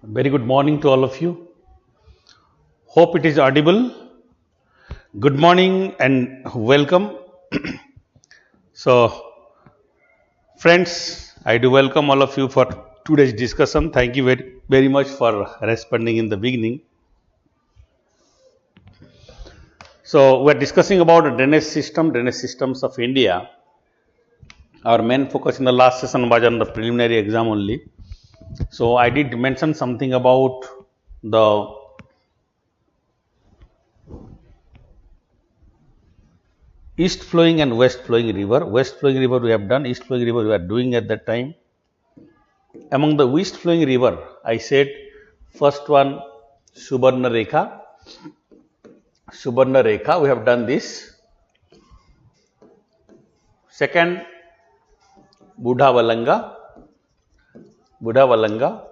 Very good morning to all of you. Hope it is audible. Good morning and welcome. So, friends, I do welcome all of you for today's discussion. Thank you very much for responding in the beginning. So, we are discussing about drainage systems of India. Our main focus in the last session was on the preliminary exam only. So, I did mention something about the east flowing and west flowing river. West flowing river we have done, east flowing river we are doing at that time. Among the east flowing river, I said first one Subarna Rekha. Subarna Rekha, we have done this. Second, Budha Valanga. Budha Valanga.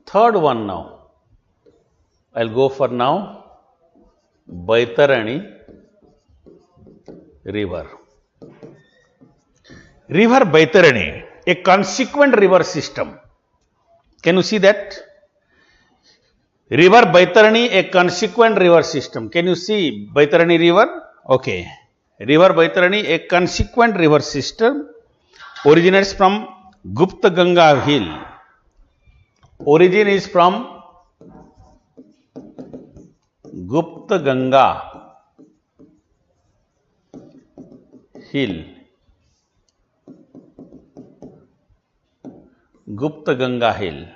Third one now, I'll go for now Baitarani river. River Baitarani, a consequent river system. Can you see that? River Baitarani, a consequent river system. Can you see Baitarani river? Okay. River Baitarani, a consequent river system, originates from Gupta Ganga hill. Origin is from Gupta Ganga hill. Gupta Ganga hill.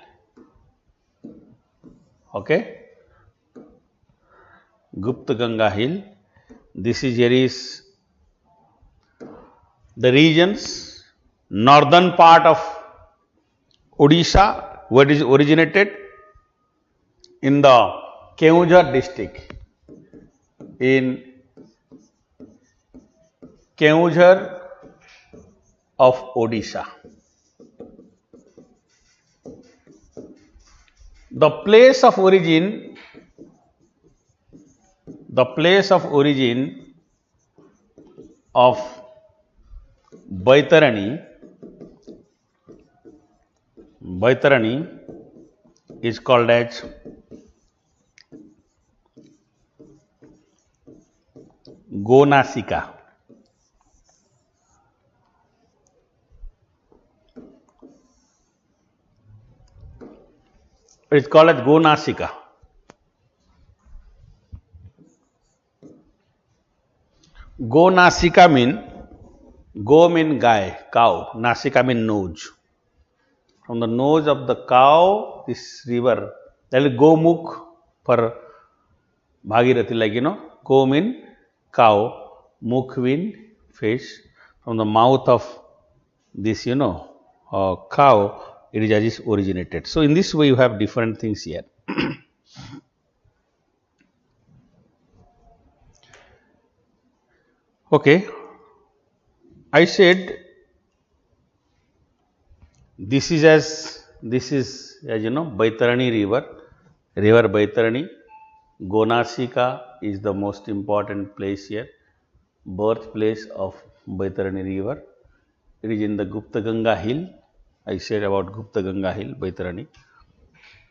Okay. Gupta Ganga hill. This is here is the regions, northern part of Odisha, where it is originated in the Keonjhar district. In Keonjhar of Odisha. The place of origin of Baitarani is called as Gonasika. It is called as Gonasika. Gonasika mean, go mean guy, cow, Nasika mean nose. From the nose of the cow, this river, that is Gomukh for Bhagirathi, like Go mean cow, Mukh mean fish. From the mouth of this, cow, it is as is originated. So, in this way, you have different things here. Okay. I said this is as Baitarani river Baitarani. Gonasika is the most important place here, birthplace of Baitarani river. It is in the Gupta Ganga hill. I said about Gupta Ganga hill, Baitarani.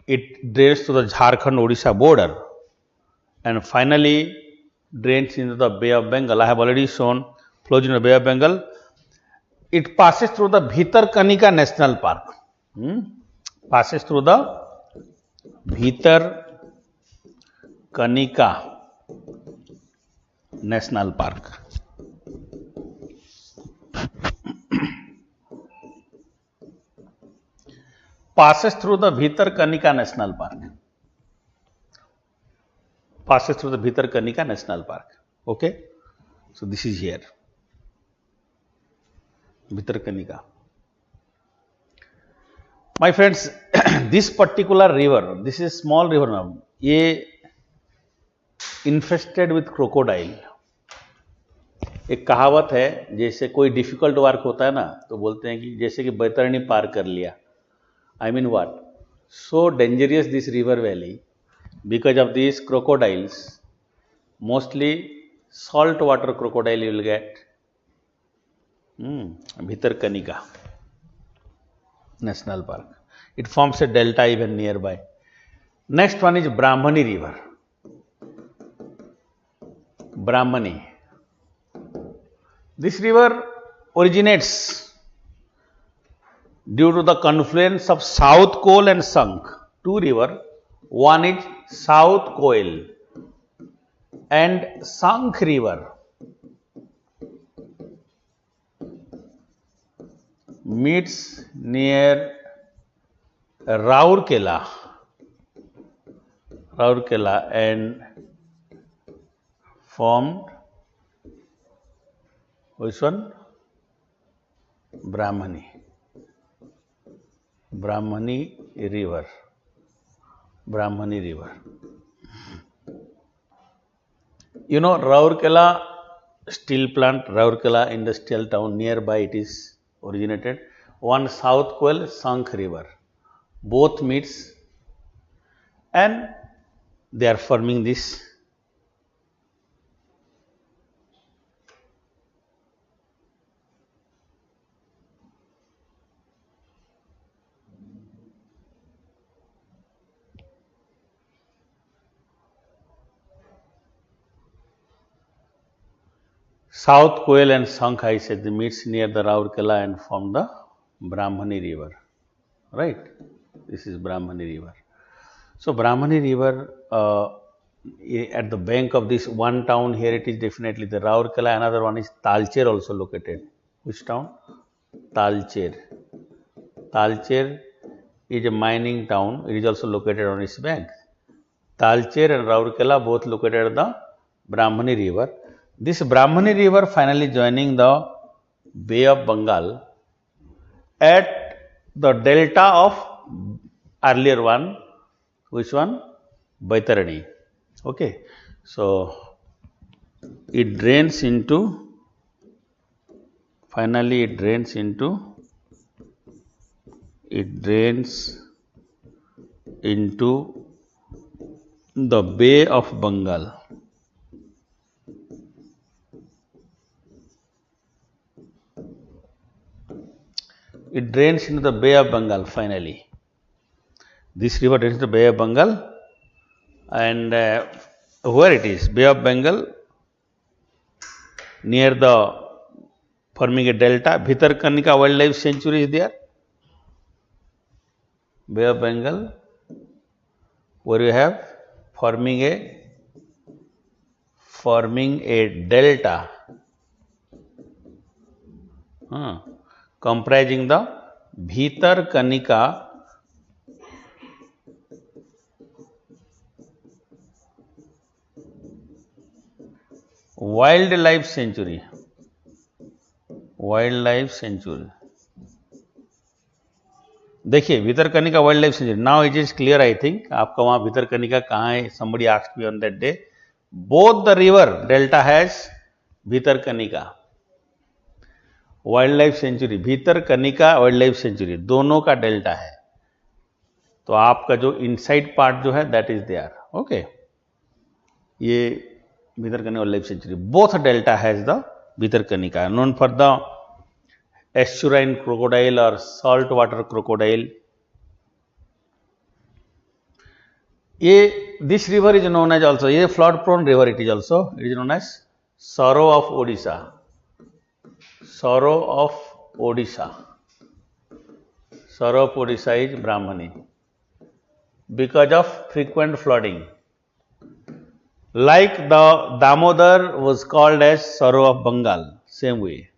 It drains to the Jharkhand Odisha border and finally drains into the Bay of Bengal. I have already shown flows in the Bay of Bengal. It passes through the Bhitarkanika National Park. Passes through the Bhitarkanika National Park. Passes through the Bhitarkanika National Park. Passes through the Bhitarkanika National Park. Okay. So, this is here. Bhitarkanika. My friends, this particular river, this is small river now, ये infested with crocodile. एक कहावत है, जैसे कोई difficult work होता है ना, तो बोलते हैं कि जैसे कि बैतरणी पार कर लिया. I mean what? So dangerous this river valley because of these crocodiles. Mostly salt water crocodile you will get. Bhitarkanika National Park. It forms a delta even nearby. Next one is Brahmani river. Brahmani. This river originates due to the confluence of South Col and Sank. Two rivers. One is South Col and Sank river meets near Rourkela and formed which one? Brahmani river. You know Rourkela steel plant, Rourkela industrial town, nearby it is originated. One South Col, Sank river. Both meets and they are forming this South Col and Sank, I said, they meets near the Rourkela and form the Brahmani river. Right? This is Brahmani river. So Brahmani river, at the bank of this one town here, it is definitely the Rourkela. Another one is Talcher also located. Which town? Talcher. Talcher is a mining town. It is also located on its bank. Talcher and Rourkela both located at the Brahmani river. This Brahmani river finally joining the Bay of Bengal at the delta of earlier one. Which one? Baitarani. Okay. So it drains into, finally it drains into the Bay of Bengal. It drains into the Bay of Bengal finally. This river drains into the Bay of Bengal, and where it is? Bay of Bengal, near the forming a delta. Bhitarkanika Wildlife Sanctuary is there. Bay of Bengal, where you have forming a delta comprising the Bhitarkanika Wildlife Sanctuary. देखिए Bhitarkanika wild life century. Now it is clear. I think आपका वहां भितरकनिका कहाँ है? somebody asked me on that day. Both the river delta has Bhitarkanika wild life century, Bhitarkanika wild life century, दोनों का delta है. तो आपका जो इनसाइड पार्ट जो है दैट इज देयर. ओके, ये Bhitarkanika wild life sanctuary. Both delta has the Bhitarkanika, known for the estuarine crocodile or salt water crocodile. This river is known as also, a flood prone river it is also. It is known as Sorrow of Odisha. Sorrow of Odisha. Sorrow of Odisha is Brahmani because of frequent flooding. Like the Damodar was called as Sorrow of Bengal, same way.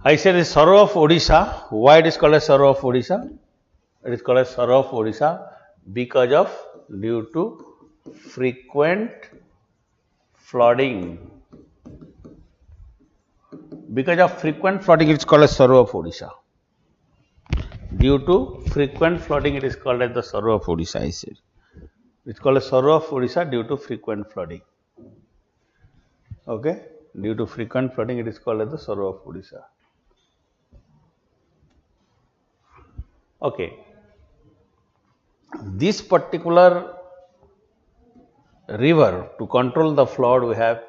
I said the Sorrow of Odisha. Why it is called as Sorrow of Odisha? It is called as Sorrow of Odisha because of due to frequent flooding Because of frequent flooding, it is called as Sorrow of Odisha. Due to frequent flooding, it is called as the Sorrow of Odisha, I said. It's called as Sorrow of Odisha due to frequent flooding. Okay? Due to frequent flooding, it is called as the Sorrow of Odisha. Okay. This particular river, to control the flood, we have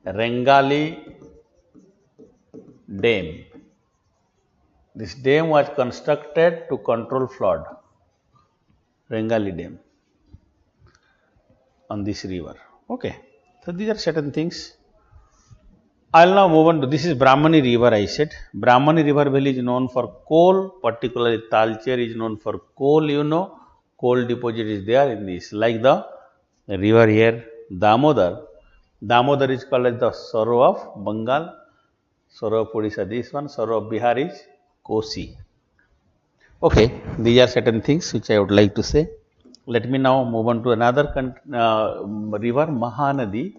Rengali Dam. This dam was constructed to control flood. Rengali Dam on this river. Okay. So these are certain things. I'll now move on to this is Brahmani river, I said. Brahmani river valley is known for coal, particularly Talcher is known for coal, you know. Coal deposit is there in this. Like the river here, Damodar. Damodar is called as the Sorrow of Bengal. Sorrow of Odisha, this one. Sorrow of Bihar is Kosi. Okay, these are certain things which I would like to say. Let me now move on to another river, Mahanadi.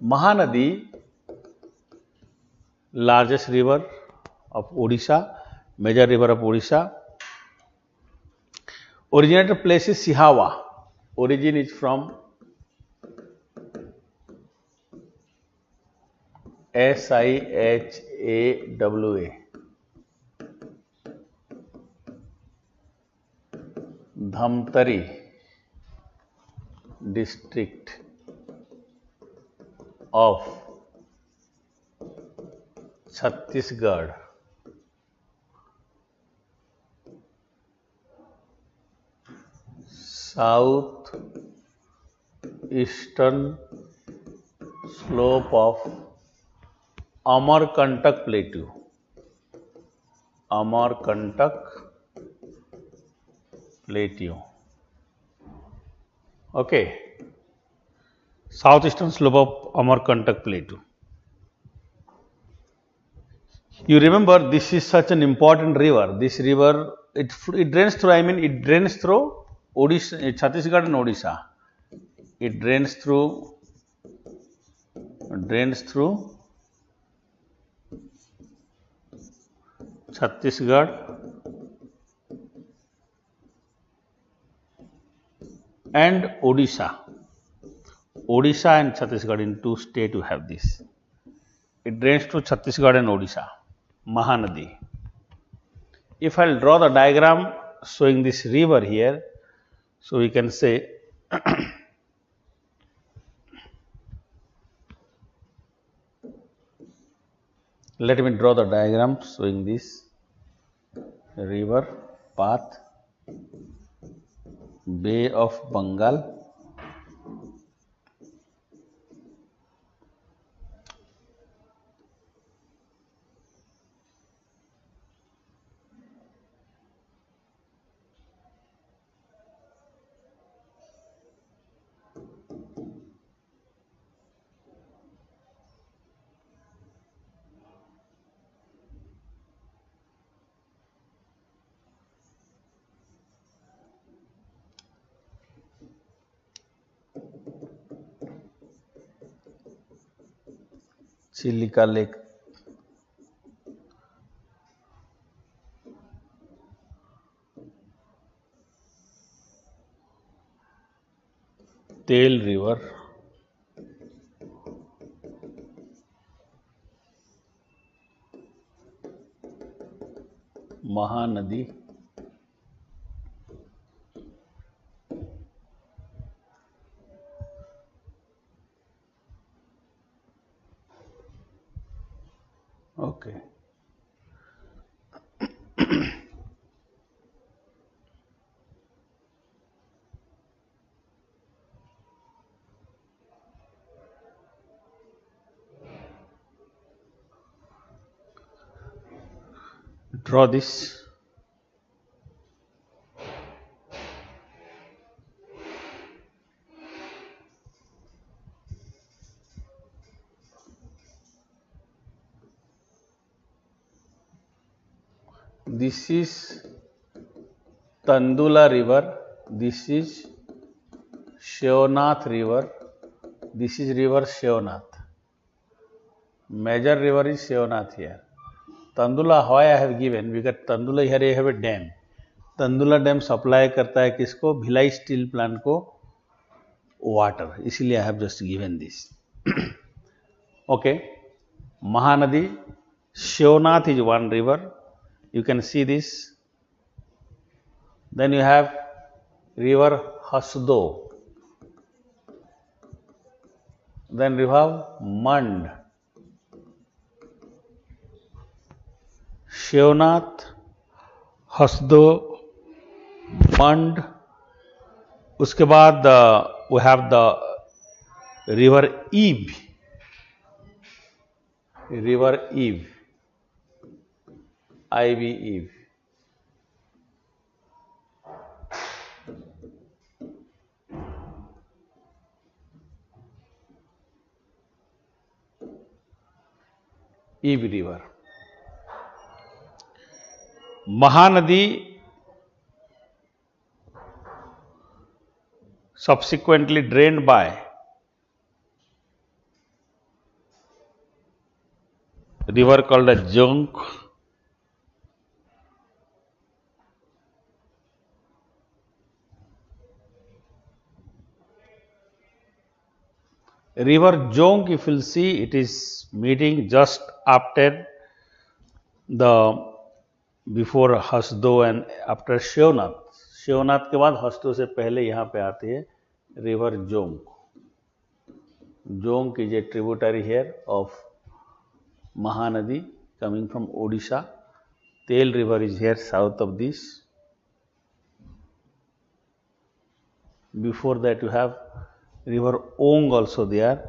Mahanadi, largest river of Odisha, major river of Odisha. Originator place is Sihawa. Origin is from Sihawa. Dhamtari district of Chhattisgarh. South eastern slope of Amarkantak Plateau. Amarkantak Plateau. Okay. Southeastern slope of Amarkantak Plateau. You remember this is such an important river. This river, it drains through, it drains through Odisha, Chhattisgarh and Odisha. It drains through Chhattisgarh and Odisha. Odisha and Chhattisgarh, in two states you have this. It drains through Chhattisgarh and Odisha. Mahanadi. If I'll draw the diagram showing this river here, so we can say let me draw the diagram showing this river path, Bay of Bengal, Chilika Lake, Tel River, Mahanadi, okay. Draw this. This is Tandula river, this is Shivnath river, this is river Shivnath. Major river is Shivanath here. Tandula, why I have given? Because Tandula here I have a dam. Tandula dam supply करता है किसको? Bhilai steel plant को water, इसीलिए I have just given this. Okay, Mahanadi, Shivnath is one river, you can see this. Then you have river Hasdo, then you have Mand. Shivnath, Hasdo, Mand. उसके बाद we have the river Ib, river Ib, IB Ib. Ib river. Mahanadi subsequently drained by river called as Jonk. River Jonk, if you'll see, it is meeting just after the before Hasdo and after Shivnath. Shivnath के बाद हस्तो से पहले यहाँ पे आती है river Jonk. Jonk is a tributary here of Mahanadi coming from Odisha. Tel river is here south of this. Before that you have river Ong also there.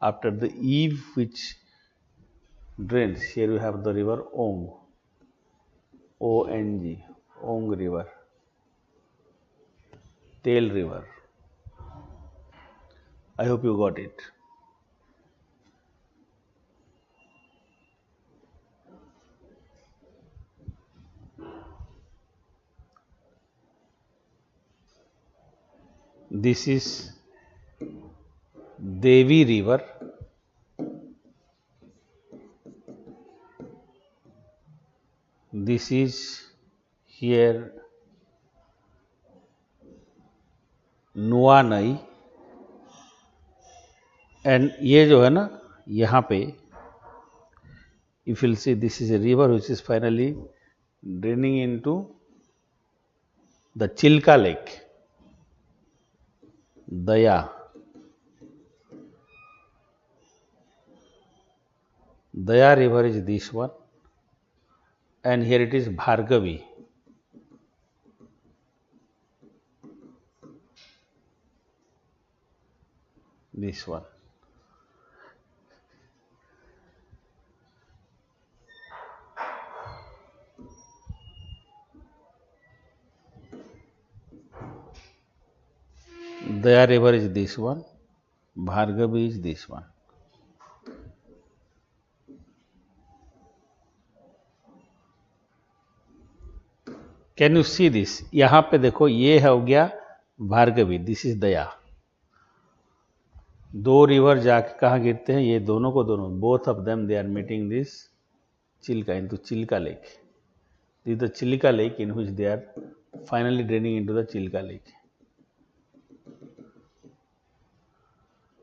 After the Ib which drains, here you have the river Ong, ONG, Ong river. Tail river. I hope you got it. This is Devi river. This is here Nuanai. And ये जो है ना यहाँ पे, if you will see, this is a river which is finally draining into the Chilika lake. Daya, Daya river is this one, and here it is Bhargavi. This one. Daya river is this one, Bhargavi is this one. Can you see this? यहाँ पे देखो, ये हो गया Bhargavi, this is दया. दो river जाके कहाँ गिरते हैं? ये दोनों को दोनों, both of them they are meeting this Chilika into Chilika lake. This the Chilika lake in which they are finally draining into the Chilika lake.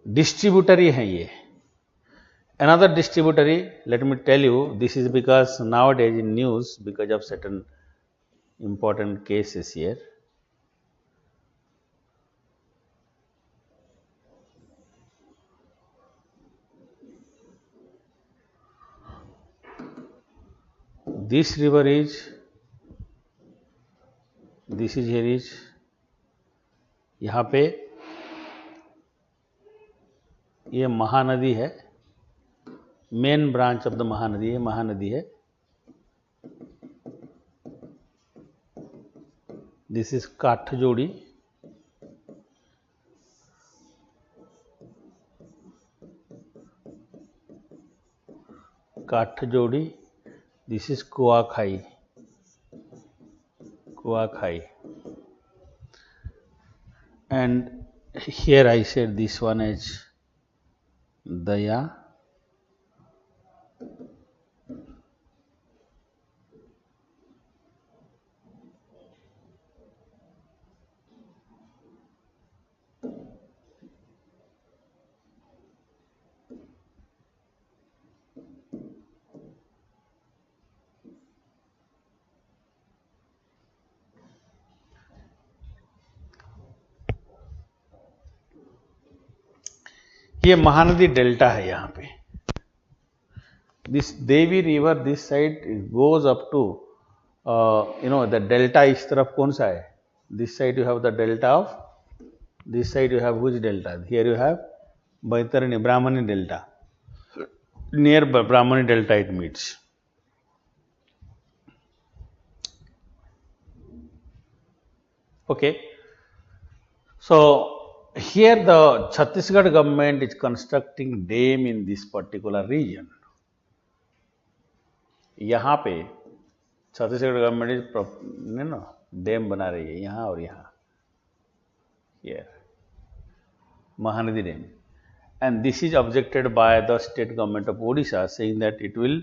Distributary है ये. Another distributary, let me tell you, this is because now days in news because of certain important cases here. This river is, this is here is, यहाँ पे ये महानदी है, main branch of the Mahanadi है, महानदी है. This is Kathajodi. Kathajodi. This is Kuakhai. Kuakhai. And here I said this one is Daya, ये Mahanadi delta है यहाँ पे. This Devi river this side goes up to the delta इस तरफ कौन सा है? This side you have the delta of, this side you have which delta? Here you have Baitarani Brahmani delta. Near Brahmani delta it meets. Okay. So here the Chhattisgarh government is constructing dam in this particular region. यहाँ पे Chhattisgarh government dam बना रही है यहाँ और यहाँ. Here Mahanadi dam. And this is objected by the state government of Odisha, saying that it will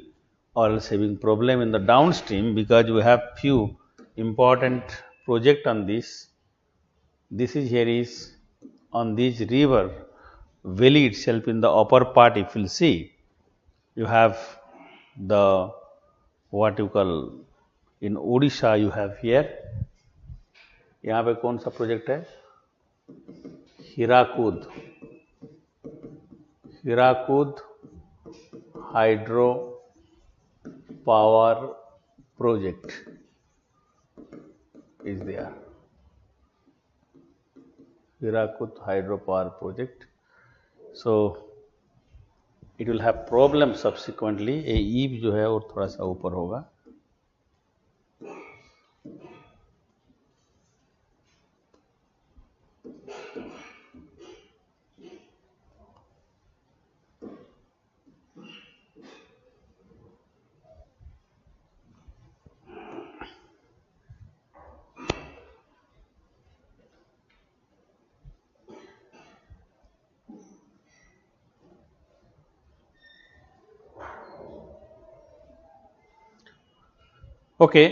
or else having problem in the downstream because we have few important project on this. This is here is on this river valley itself in the upper part. If you will see, you have the what you call in Odisha you have here. यहाँ पे कौन सा project है? Hirakud hydro power project is there. Hirakud hydro power project. So it will have problem subsequently. ये ईब जो है और थोड़ा सा ऊपर होगा. Okay,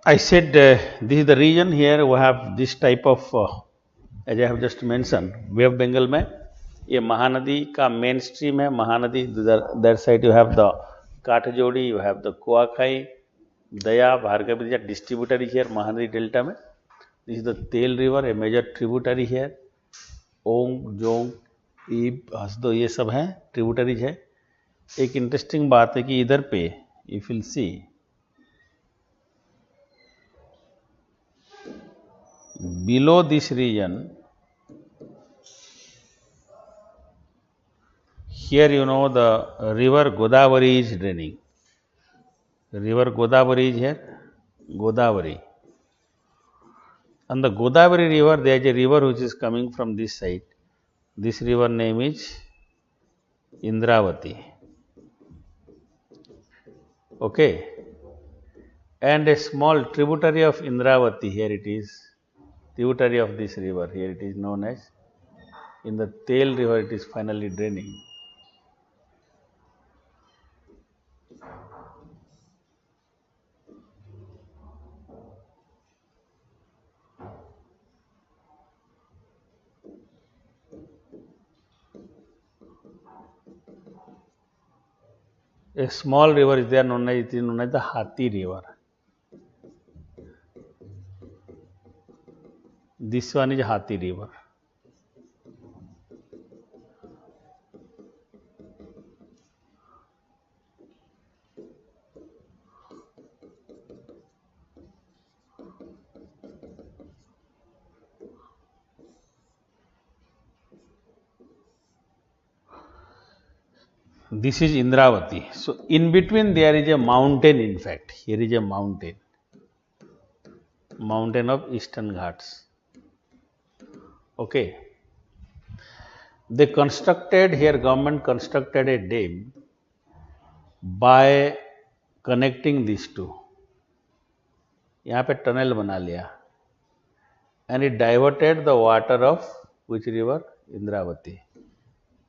I said this is the region. Here we have this type of as I have just mentioned, Bay of Bengal में ये महानदी का मेन स्ट्रीम है. Mahanadi that side you have the Kathajodi, you have the Kuakhai, Daya, Bhargavi distributary here Mahanadi delta में. This is the तेल river, a major tributary here. Ong, Jonk, Ib, Hasdo ये सब हैं tributaries है. एक इंटरेस्टिंग बात है कि इधर पे if you see below this region, here you know the river Godavari is draining. River Godavari is here, Godavari. On the Godavari river, there is a river which is coming from this side. This river name is Indravati. Okay. And a small tributary of Indravati, here it is. Tributary of this river, here it is known as, in the Tel river it is finally draining. A small river is there known as, it is known as the Hathi river. This one is Hathi river. This is Indravati. So in between there is a mountain. In fact, here is a mountain of Eastern Ghats. Okay. They constructed here, government constructed a dam by connecting these two. यहाँ पे tunnel बना लिया. And it diverted the water of which river? Indravati.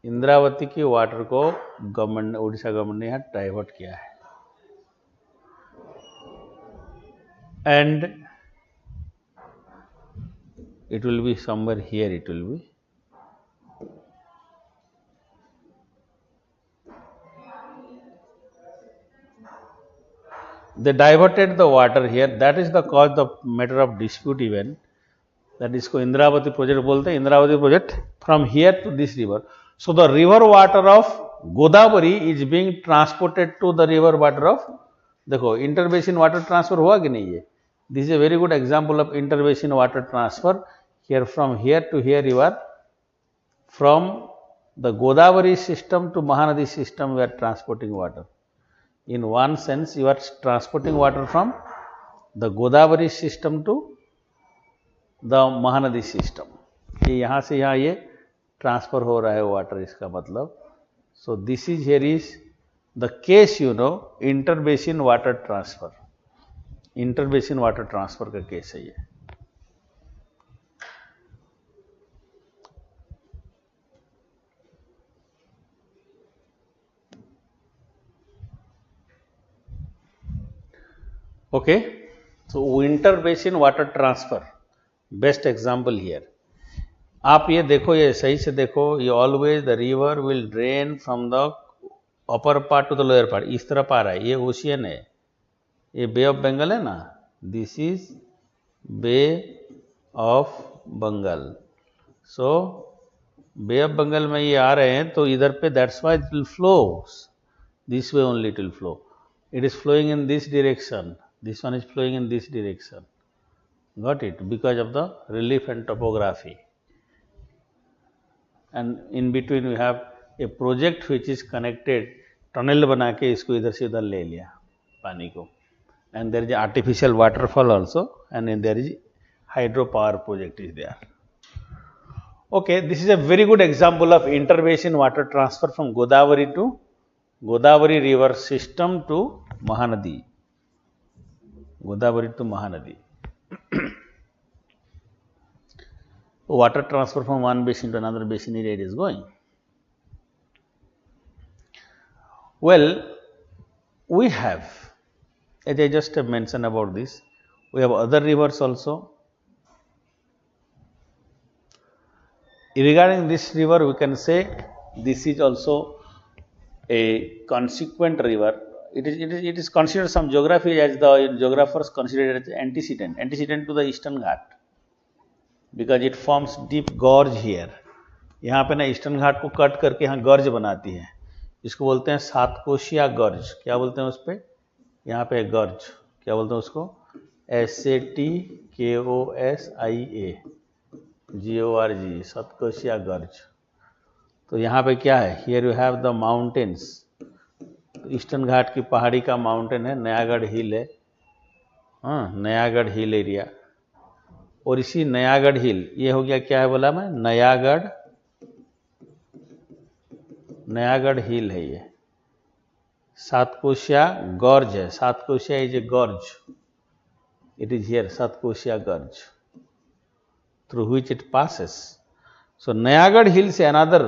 Indravati की water को government, Orissa government ने यहाँ divert किया है. And it will be somewhere here, it will be. They diverted the water here. That is the cause, the matter of dispute even. That इसको Indravati project बोलते हैं. Indravati project from here to this river. So the river water of Godavari is being transported to the river water of. देखो interbasin water transfer हुआ कि नहीं. ये this is a very good example of interbasin water transfer. Here from here to here you are from the Godavari system to Mahanadi system we are transporting water. In one sense you are transporting water from the Godavari system to the Mahanadi system. ये यहाँ से यहाँ ये transfer हो रहा है water, इसका मतलब. So this is here is the case, you know, interbasin water transfer. Interbasin water transfer का केस है ये. Okay, so interbasin water transfer best example here. आप ये देखो, ये सही से देखो, ये always the river will drain from the upper part to the lower part. इस तरफ आ रहा है, ये ओशियन है, ये बे ऑफ बंगाल है ना. This is bay of Bengal. So bay of Bengal में ये आ रहे हैं, तो इधर पे that's why it will flow this way only. It will flow. It is flowing in this direction. This one is flowing in this direction. Got it? Because of the relief and topography. And in between we have a project which is connected. Tunnel बना के इसको इधर से उधर ले लिया पानी को. And there is an artificial waterfall also. And then there is hydropower project is there. Okay, this is a very good example of interbasin water transfer from Godavari to Godavari river system to Mahanadi. Godavari to Mahanadi. Water transfer from one basin to another basin area it is going. Well, we have, as I just have mentioned about this, we have other rivers also. Regarding this river, we can say this is also a consequent river. It is considered some geography as the geographers consider it as antecedent to the Eastern Ghat, because it forms deep gorge here. यहाँ पे ना eastern घाट को cut करके यहाँ गर्ज बनाती है. इसको बोलते हैं सातकोशिया गर्ज. क्या बोलते हैं उस पर? यहाँ पे गर्ज. क्या बोलते हैं उसको? SATKOSIA सातकोशिया गर्ज. तो यहाँ पे क्या है? Here you have the mountains. Eastern Ghat की पहाड़ी का माउंटेन है, नयागढ़ हिल है. हाँ, नयागढ़ हिल एरिया. और इसी नयागढ़ हिल, ये हो गया, क्या है बोला मैं? नयागढ़ हिल है ये. सातकोशिया गॉर्ज है. Satkosia is a gorge. It is here Satkosia gorge through which it passes. So Nayagarh hill से another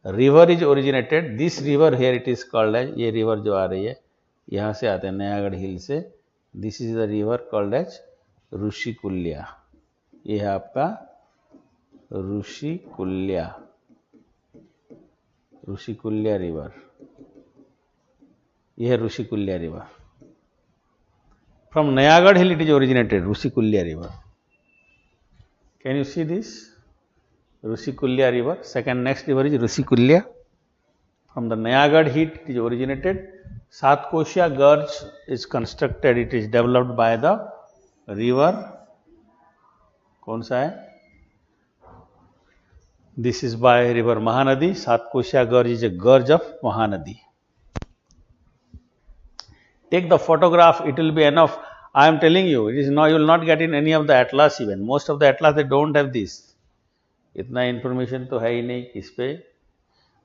river is originated. This river here it is called as, ये रिवर जो आ रही है यहाँ से आते हैं नयागढ़ हिल से. This is the river called as Rushikulya. ये है आपका ऋषिकुल्या. ऋषिकुल्या रिवर. यह है Rushikulya river. From Nayagarh hill it is originated, Rushikulya river. Can you see this? Rushikulya river. Second next river is Rushikulya. From the Nayagarh hill it is originated. Satkoshia gorge is constructed. It is developed by the river. कौन सा है? This is by river Mahanadi. Satkoshia gorge is a gorge of Mahanadi. Take the photograph. It will be enough. I am telling you, it is no. You will not get in any of the atlas even. Most of the atlas they don't have this. इतना information तो है ही नहीं इस पे.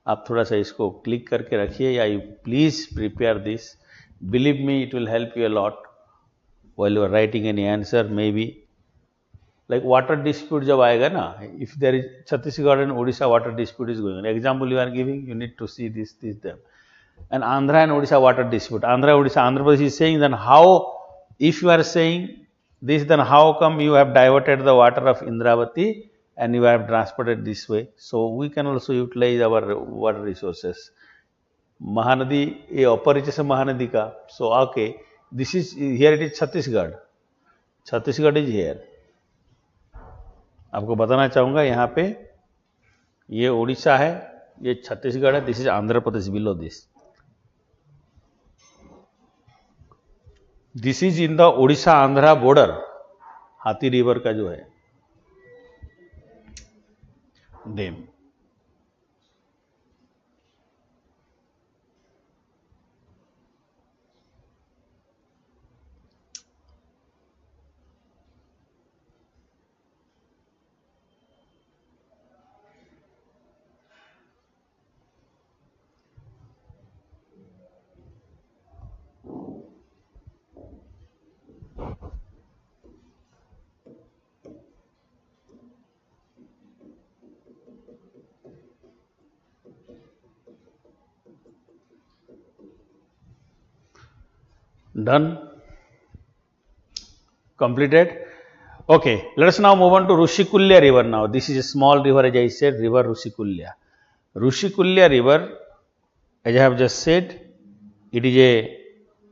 आप थोड़ा सा इसको क्लिक करके रखिए, या you please prepare this. Believe me, it will help you a lot while you are writing any answer. Maybe like water dispute जब आएगा ना, if there is Chhattisgarh and Odisha water dispute is going, example you are giving, you need to see this them. And Andhra and Odisha water dispute, Andhra Pradesh is saying, then how, if you are saying this, then how come you have diverted the water of Indravati and you have transported this way? So we can also utilize our water resources. Mahanadi, ये upper reaches है Mahanadi का. So okay, this is here, it is Chhattisgarh. Chhattisgarh is here. आपको बताना चाहूँगा यहाँ पे ये उड़ीसा है, ये छत्तीसगढ़ है, this is Andhra Pradesh below this. This is in the Orissa Andhra border, हाथी रिवर का जो है dam. Done? Completed? Okay, let us now move on to Rushikulya river now. This is a small river, as I said, river Rushikulya. Rushikulya river, as I have just said, it is a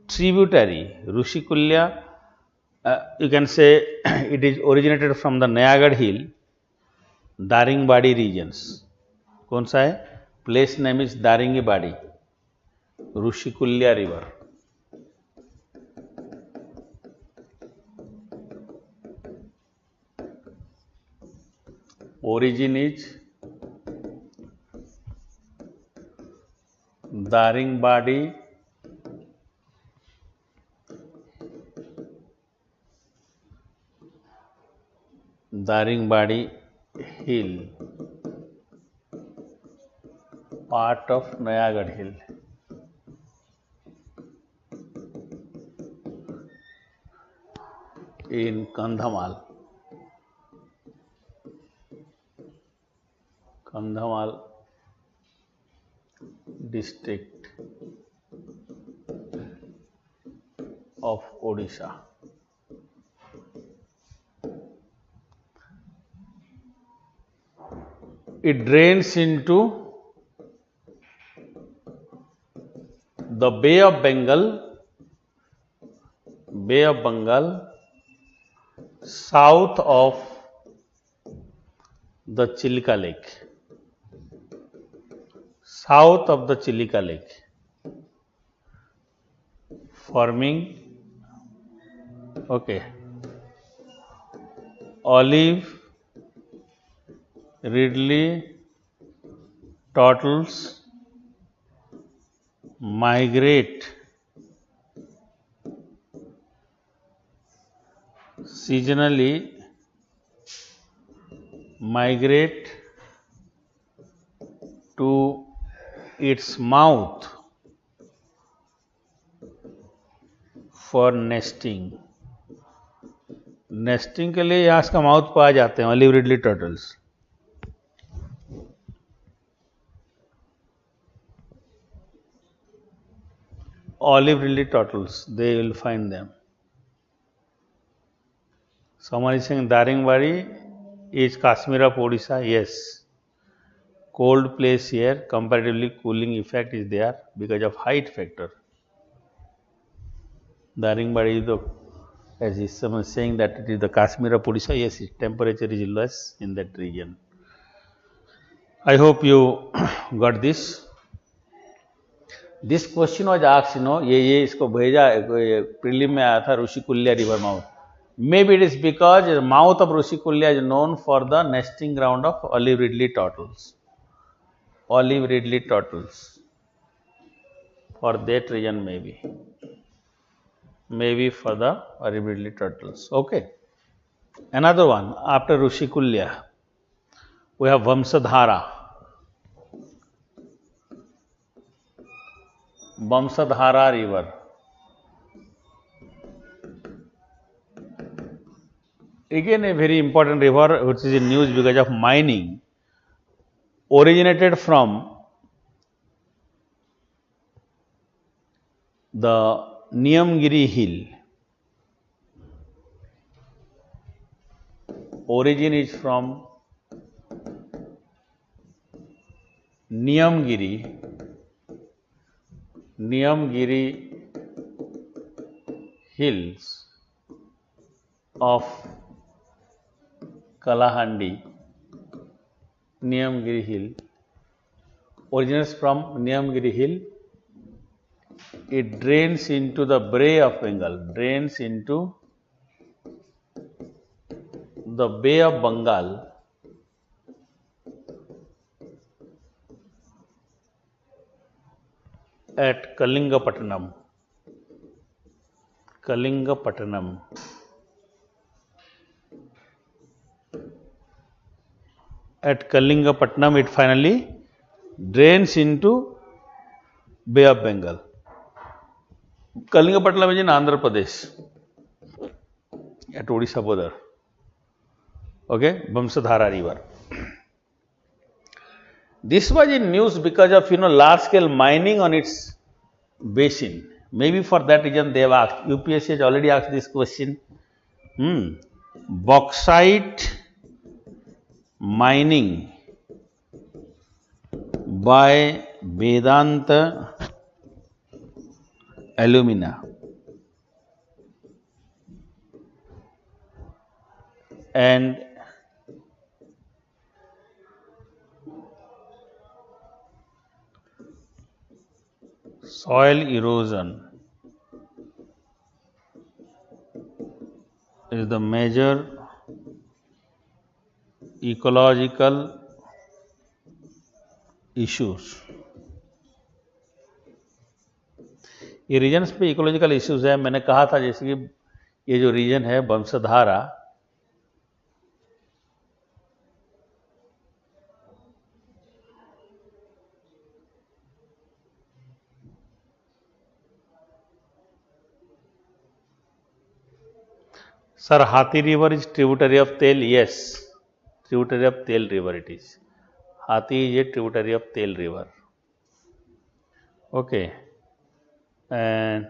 tributary. Rushikulya, you can say it is originated from the Nayagarh Hill, Daringbadi regions. कौन सा है? Place name is Daringbadi. Rushikulya river. Origin is Daringbadi hill, part of Nayagarh Hill. In Kandhamal district of Odisha. It drains into the Bay of Bengal, south of the Chilka Lake. South of the Chilka Lake, forming olive, ridley, turtles migrate seasonally, to its mouth for nesting. Nesting के लिए यहाँ इसका mouth पर आ जाते हैं olive ridley turtles. Olive ridley turtles, they will find them. Someone is saying Daringbadi is Kashmir of Odisha. Yes, cold place here, comparatively cooling effect is there because of height factor. Daringbadi is the, as is someone saying that it is the Kashmir of Odisha. Yes, its temperature is less in that region. I hope you got this. This question was asked, ये इसको भेजा prelim में आया था, Rushikulya river mouth. Maybe it is because the mouth of Rushikulya is known for the nesting ground of olive ridley turtles. Olive ridley turtles. For that reason, maybe for the olive ridley turtles. Okay. Another one after Rushikulya, we have Vamsadhara. Vamsadhara river. Again, a very important river which is in news because of mining, originated from the Niyamgiri hill. Origin is from Niyamgiri hills of Kalahandi, Niyamgiri Hill. Originates from Niyamgiri Hill. It drains into the Bay of Bengal. Drains into the Bay of Bengal at Kalingapatnam. Kalingapatnam. At Kalingapatnam, it finally drains into Bay of Bengal. Kalingapatnam is in Andhra Pradesh, at Odisha border. Okay, Vamsadhara River. This was in news because of large scale mining on its basin. Maybe for that reason they have asked. UPSC has already asked this question. Bauxite mining by Vedanta Alumina and soil erosion is the major ecological issues. ये regions पे ecological issues है. मैंने कहा था जैसे कि ये जो रीजन है Vamsadhara, Sir, Hathi River is tributary of Tel. Yes, tributary of Tel River it is. Hathi is a tributary of Tel River. Okay. And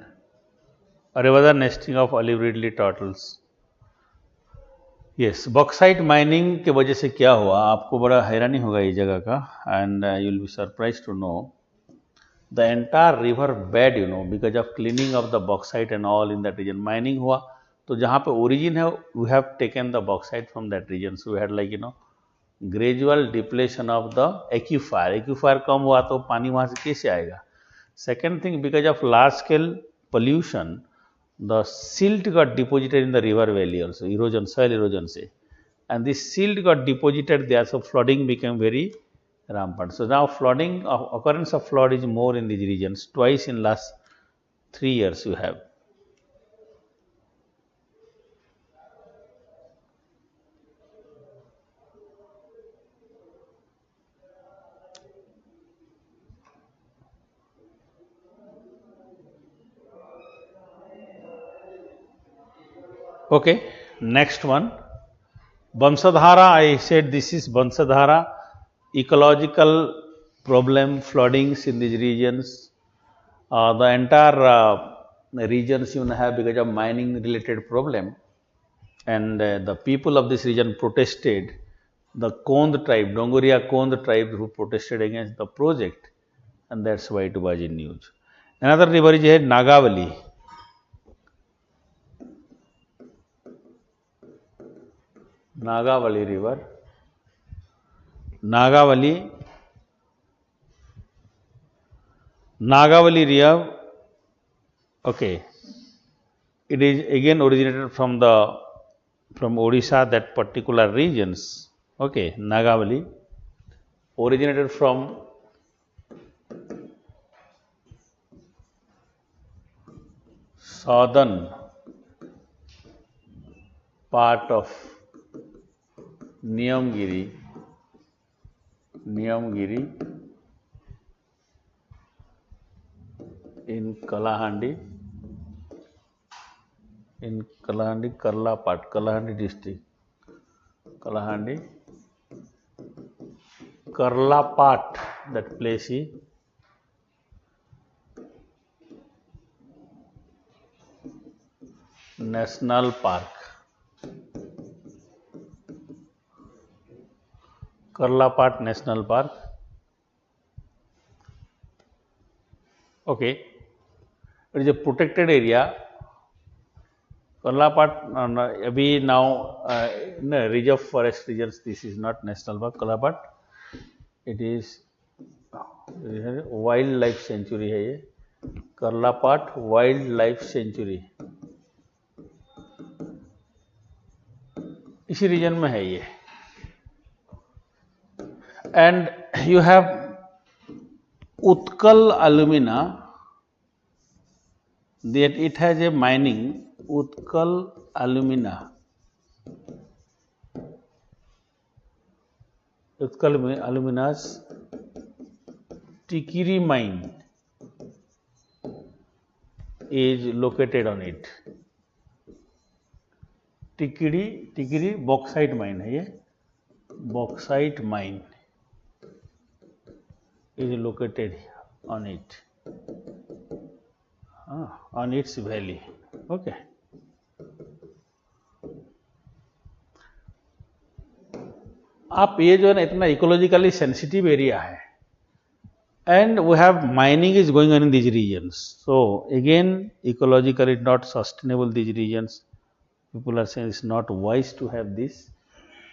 river nesting of olive ridley turtles. Yes, bauxite mining के वजह से क्या हुआ, आपको बड़ा हैरानी होगा ये जगह का. And you will be surprised to know the entire river bed, because of cleaning of the bauxite and all in that region. Mining हुआ तो जहाँ पे origin है, we have taken the bauxite from that region. So we had gradual depletion of the aquifer. Aquifer कम हुआ तो पानी वहाँ से कैसे आएगा? Second thing, because of large scale pollution, the silt got deposited in the river valley also, erosion, soil erosion say. And this silt got deposited there, so flooding became very rampant. So now flooding, occurrence of flood is more in these regions. Twice in last 3 years you have. Okay, next one. Vamsadhara, I said this is Vamsadhara, ecological problem, floodings in these regions. The entire regions have because of mining related problem, and the people of this region protested. The Kond tribe, Dongoria Kond tribe, who protested against the project, and that's why it was in news. Another river is here, Nagavali. Nagavali river. Nagavali river. Okay, it is again originated from Odisha, that particular regions. Okay, Nagavali originated from southern part of Niyamgiri in Kalahandi, Karla part, Kalahandi district, Karla part, that place is National Park. Karla Part National Park. Okay, it is a protected area Kallapat, we now in the reserve forest regions. This is not national park. Kallapat, it is wildlife sanctuary है ये. Kallapat wildlife sanctuary इसी reason में है ये. And you have Utkal alumina, that it has a mining. Utkal alumina. Utkal alumina's Tikiri mine is located on it. Tikiri bauxite mine है ये. Bauxite mine is located on it, on its valley. Okay. आप ये जो है ना इतना ecologically sensitive area है, and we have mining is going on in these regions. So again, ecologically not sustainable these regions. People are saying it's not wise to have this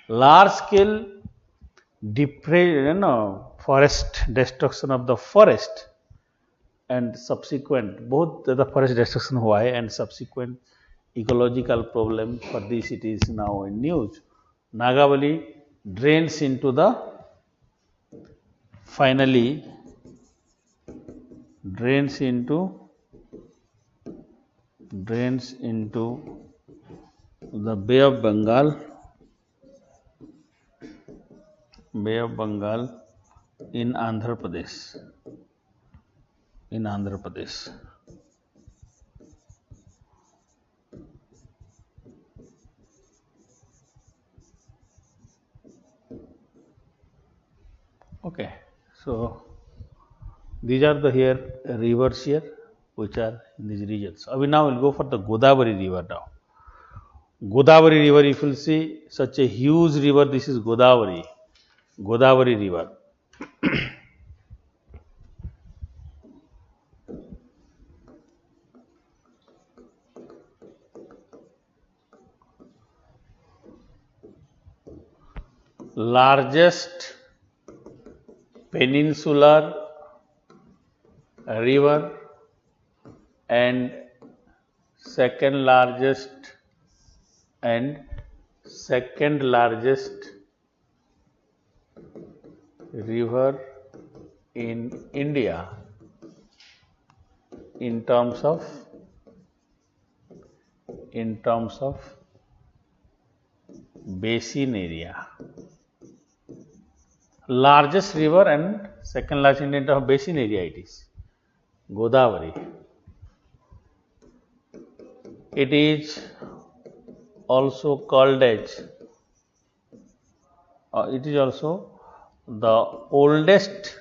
large scale forest destruction of the forest and subsequent both the forest destruction हुआ है and subsequent ecological problem. For this it is now in news. Nagavali drains into the finally drains into the Bay of Bengal in Andhra Pradesh. Okay, so these are the here rivers here which are in these regions. We now will go for the Godavari river now. Godavari river, if you will see such a huge river, this is Godavari river. Largest peninsular river and second largest river in India in terms of basin area. Largest river and second largest in terms of basin area it is Godavari. It is also called as it is also the oldest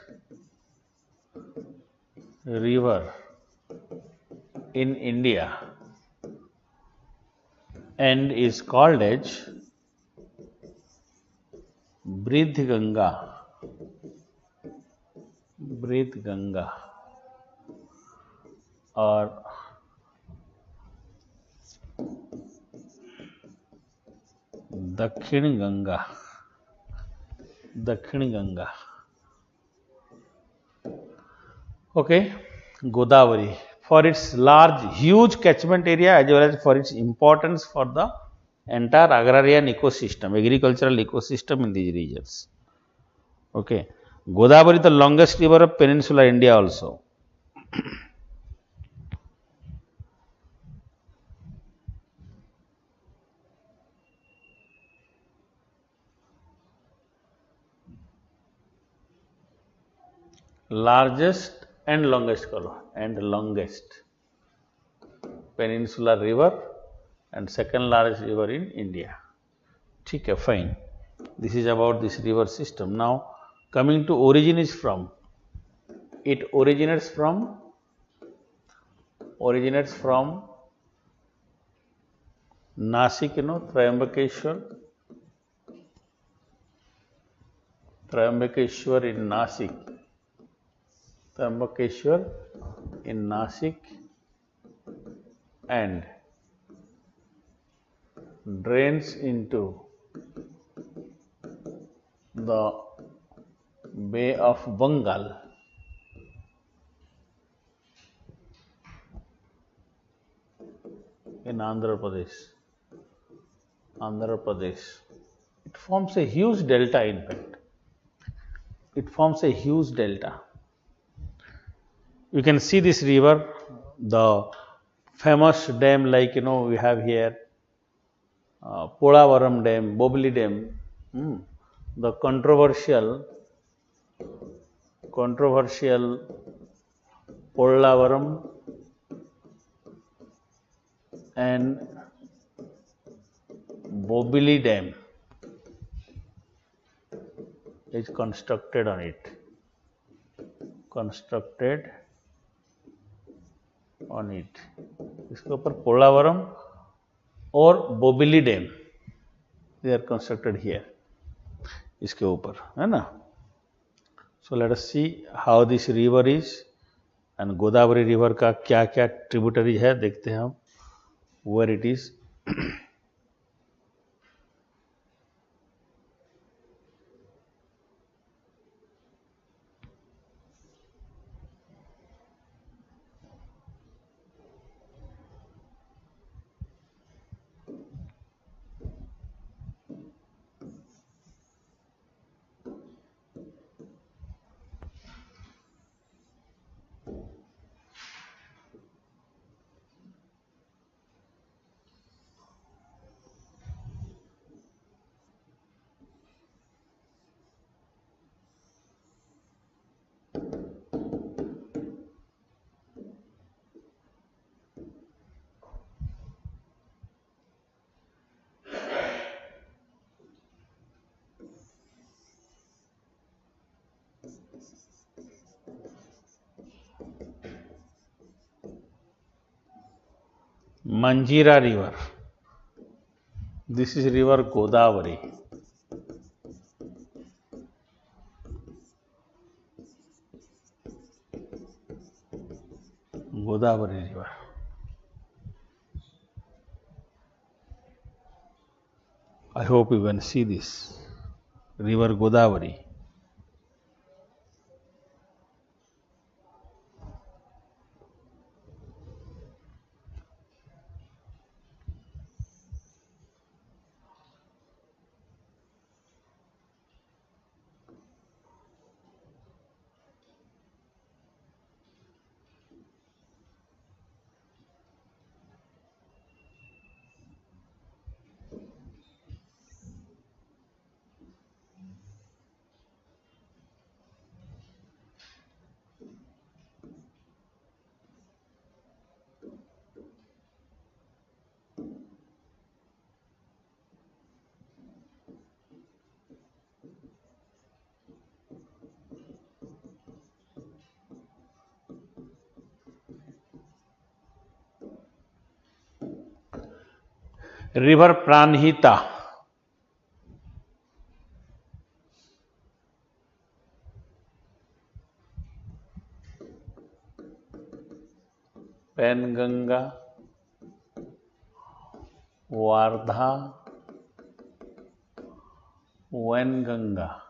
river in India and is called as Bridh Ganga or Dakhin Ganga. Okay, Godavari for its huge catchment area as well as for its importance for the entire agrarian ecosystem, agricultural ecosystem in these regions. Okay, Godavari is the longest river of peninsular India also. Largest and longest peninsular river and second largest river in India. Okay, fine. This is about this river system. Now coming to origin is from. It originates from Nasik, Triambakeshwar in Nasik and drains into the Bay of Bengal in Andhra Pradesh. Andhra Pradesh. It forms a huge delta, in fact. It forms a huge delta. You can see this river, the famous dam, like we have here Polavaram Dam, Bobli Dam, the controversial Polavaram and Bobili Dam is constructed on it. इसके ऊपर पोलावरम और Bobbili dam they are constructed here, इसके ऊपर, है ना. So let us see how this river is and Godavari river का क्या क्या ट्रिब्यूटरी है, देखते हैं हम where it is. Manjira river. This is river Godavari. Godavari river. I hope you can see this river Godavari. River Pranhita. Penganga, Wardha, Wenganga.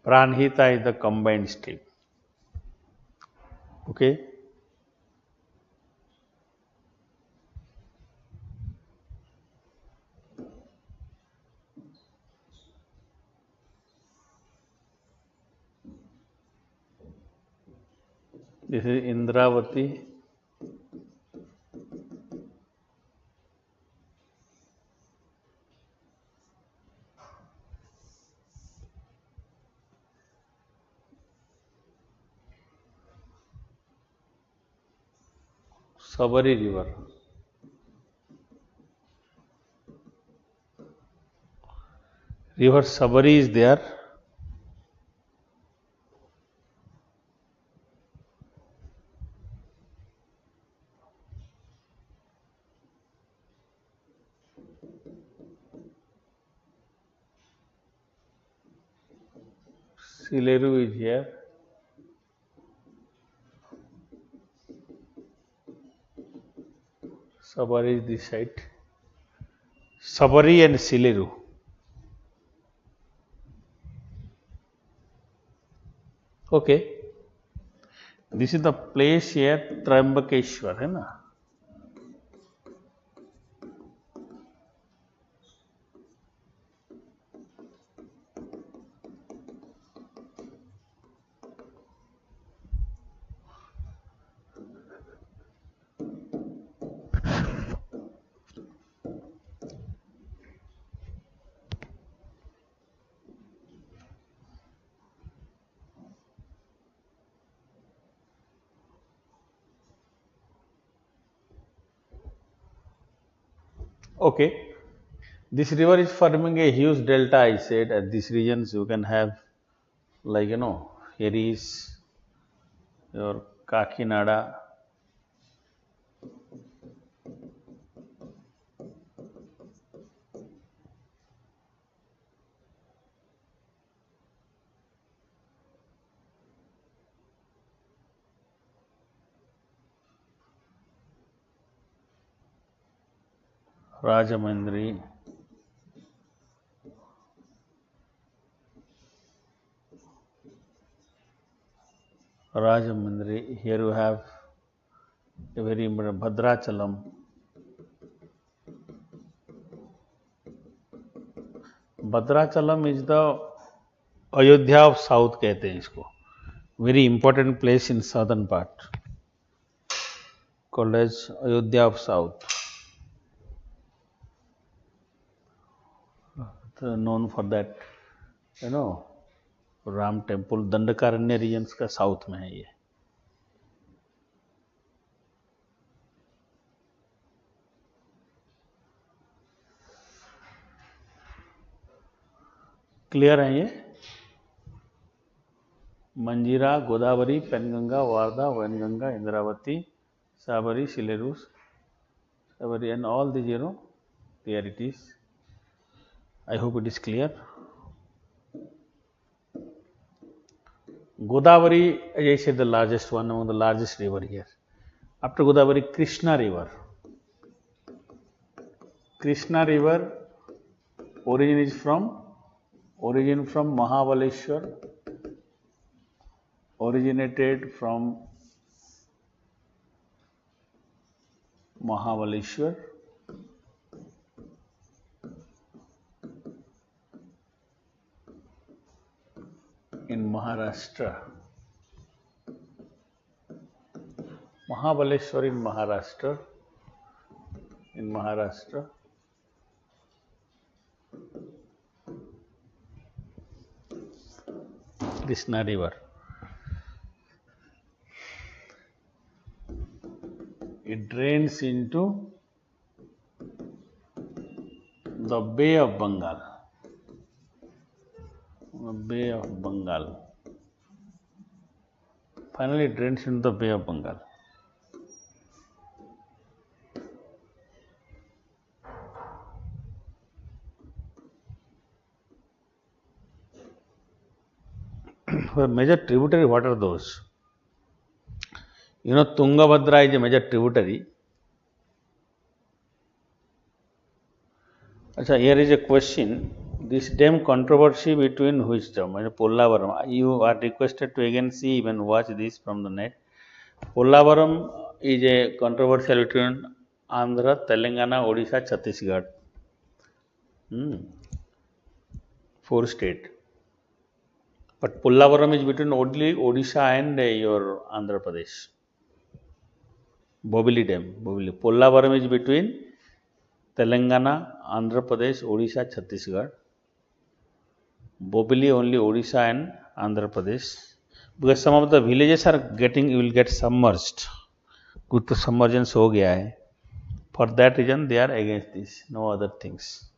Pranhita is the combined stream. Okay. This is Indravati. Sabari river. River Sabari is there. Sileru is here. Sabari is this side. Sabari and Sileru. Okay. This is the place here, Trimbakeshwar, है ना? Okay. This river is forming a huge delta, I said. At these regions, you can have, like, here is your Kakinada. Rajamandri. Rajamandri. Here you have a very important Bhadrachalam. Bhadrachalam is the Ayodhya of South, कहते हैं इसको. Very important place in southern part, called as Ayodhya of South. Known for that, Ram temple. Dandakaranya regions का south में है ये. Clear है ये? मंजीरा, Godavari, Penganga, वारदा, Wainganga, Indravati, Sabri, शिलेरू, Sabari, and all these, there it is. I hope it is clear. Godavari, as I said, the largest one, among the largest river here. After Godavari, Krishna river. Krishna river origin from Mahabaleshwar, originated from Mahabaleshwar, in Maharashtra. Mahabaleshwar in Maharashtra. Krishna river. It drains into the Bay of Bengal. Finally, it drains into the Bay of Bengal. For major tributary, what are those? Tungabhadra is a major tributary. Achha, here is a question. This dam controversy between which dam? Pollavaram. You are requested to again see, even watch this from the net. Pollavaram is a controversial between Andhra, Telangana, Odisha, Chhattisgarh. 4 states. But Pollavaram is between only Odisha and your Andhra Pradesh. Bobili Dam. Pollavaram is between Telangana, Andhra Pradesh, Odisha, Chhattisgarh. Bobili only Odisha and Andhra Pradesh. Because some of the villages are will get submerged. Kuch to submergence ho gaya hai. For that reason they are against this, no other things.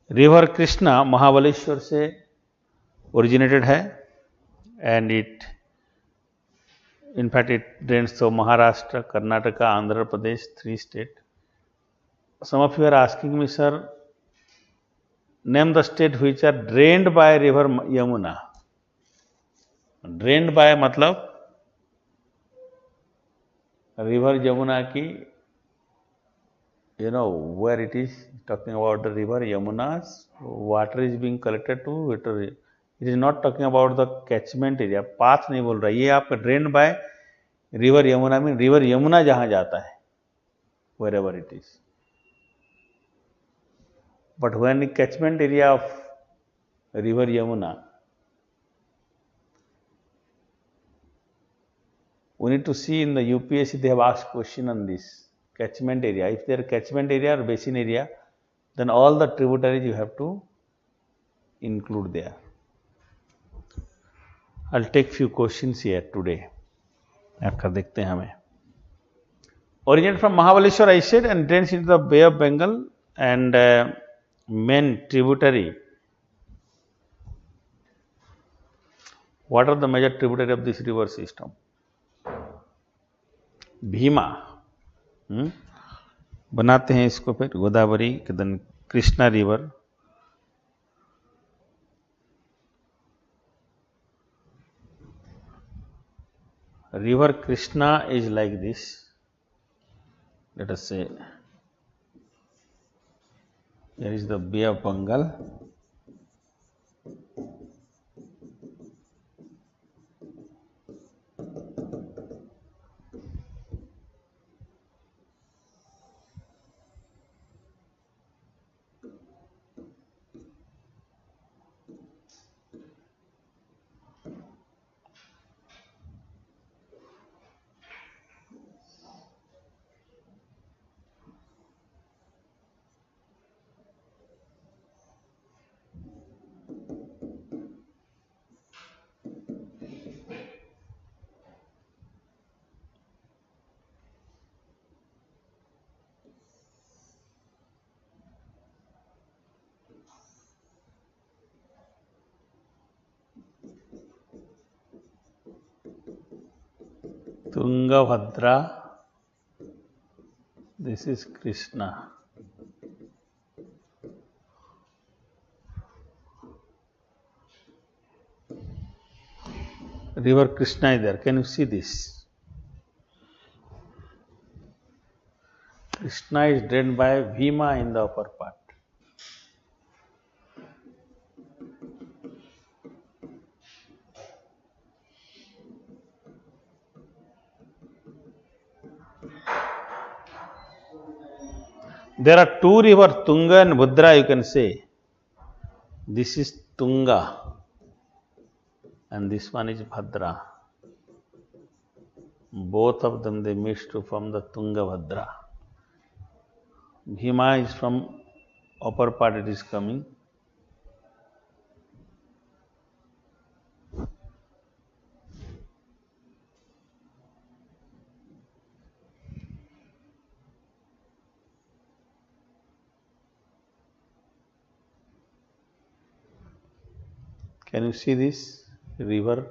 River Krishna Mahabaleshwar se originated hai, and it drains through Maharashtra, Karnataka, Andhra Pradesh, 3 states. Some of you are asking me, sir, name the state which are drained by river Yamuna. Drained by मतलब river Yamuna की you know where it is talking about the river Yamuna's water is being collected to it is not talking about the catchment area, path नहीं बोल रहा, ये आपका drained by river Yamuna में river Yamuna जहाँ जाता है wherever it is. But when the catchment area of river Yamuna, we need to see in the UPSC they have asked question on this catchment area. If there are catchment area or basin area, then all the tributaries you have to include there. I'll take few questions here today. आकर देखते हैं हमें. Originated from Mahabaleshwar, I said, and drains into the Bay of Bengal and main tributary. What are the major tributary of this river system? Bhima. बनाते हैं इसको फिर Godavari, then Krishna river. River Krishna is like this. Let us say here is the Bay of Bengal. Tungabhadra, this is Krishna. River Krishna is there. Can you see this? Krishna is drained by Bhima in the upper part. There are two rivers, Tunga and Bhadra, you can say. This is Tunga and this one is Bhadra. Both of them they meet to form the Tunga Bhadra. Bhima is from upper part, it is coming. Can you see this river?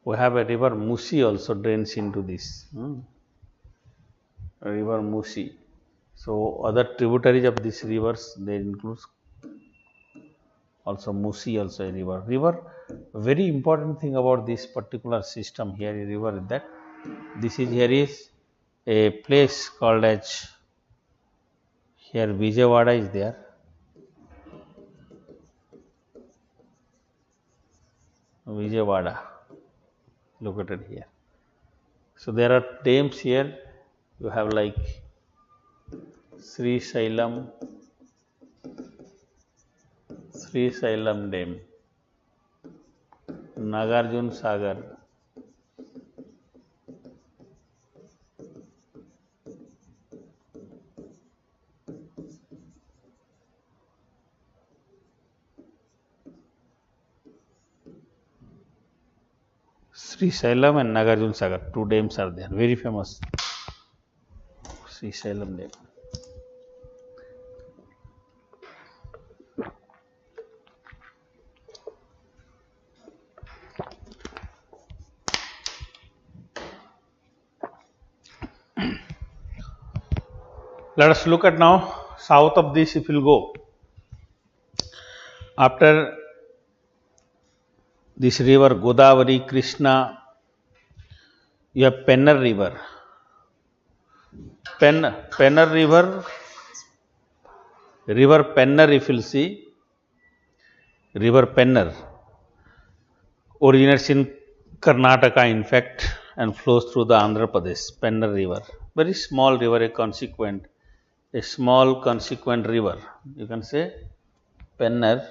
We have a river Musi also drains into this. River Musi. So other tributaries of these rivers, they include also Musi, also a river. River, very important thing about this particular system here, a river, is that this is here is a place called as here Vijayawada is there. Vijayawada located here. So there are dams here. You have like Sri Sailam Dam, Nagarjun Sagar, Sri Sailam and Nagarjun Sagar, two dams are there, very famous. Sri Sailam Dam. Let us look at now south of this. If you will go after This river Godavari, Krishna, you have Pennar river. Pennar river Pennar, if you'll see, river Pennar originates in Karnataka, in fact, and flows through the Andhra Pradesh, Pennar river. Very small river, a small consequent river. You can say Pennar.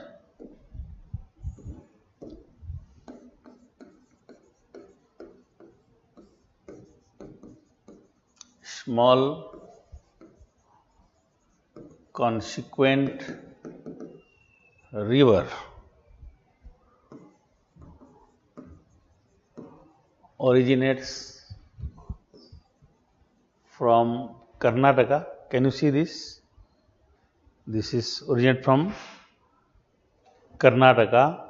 Small consequent river originates from Karnataka. Can you see this? This is originate from Karnataka.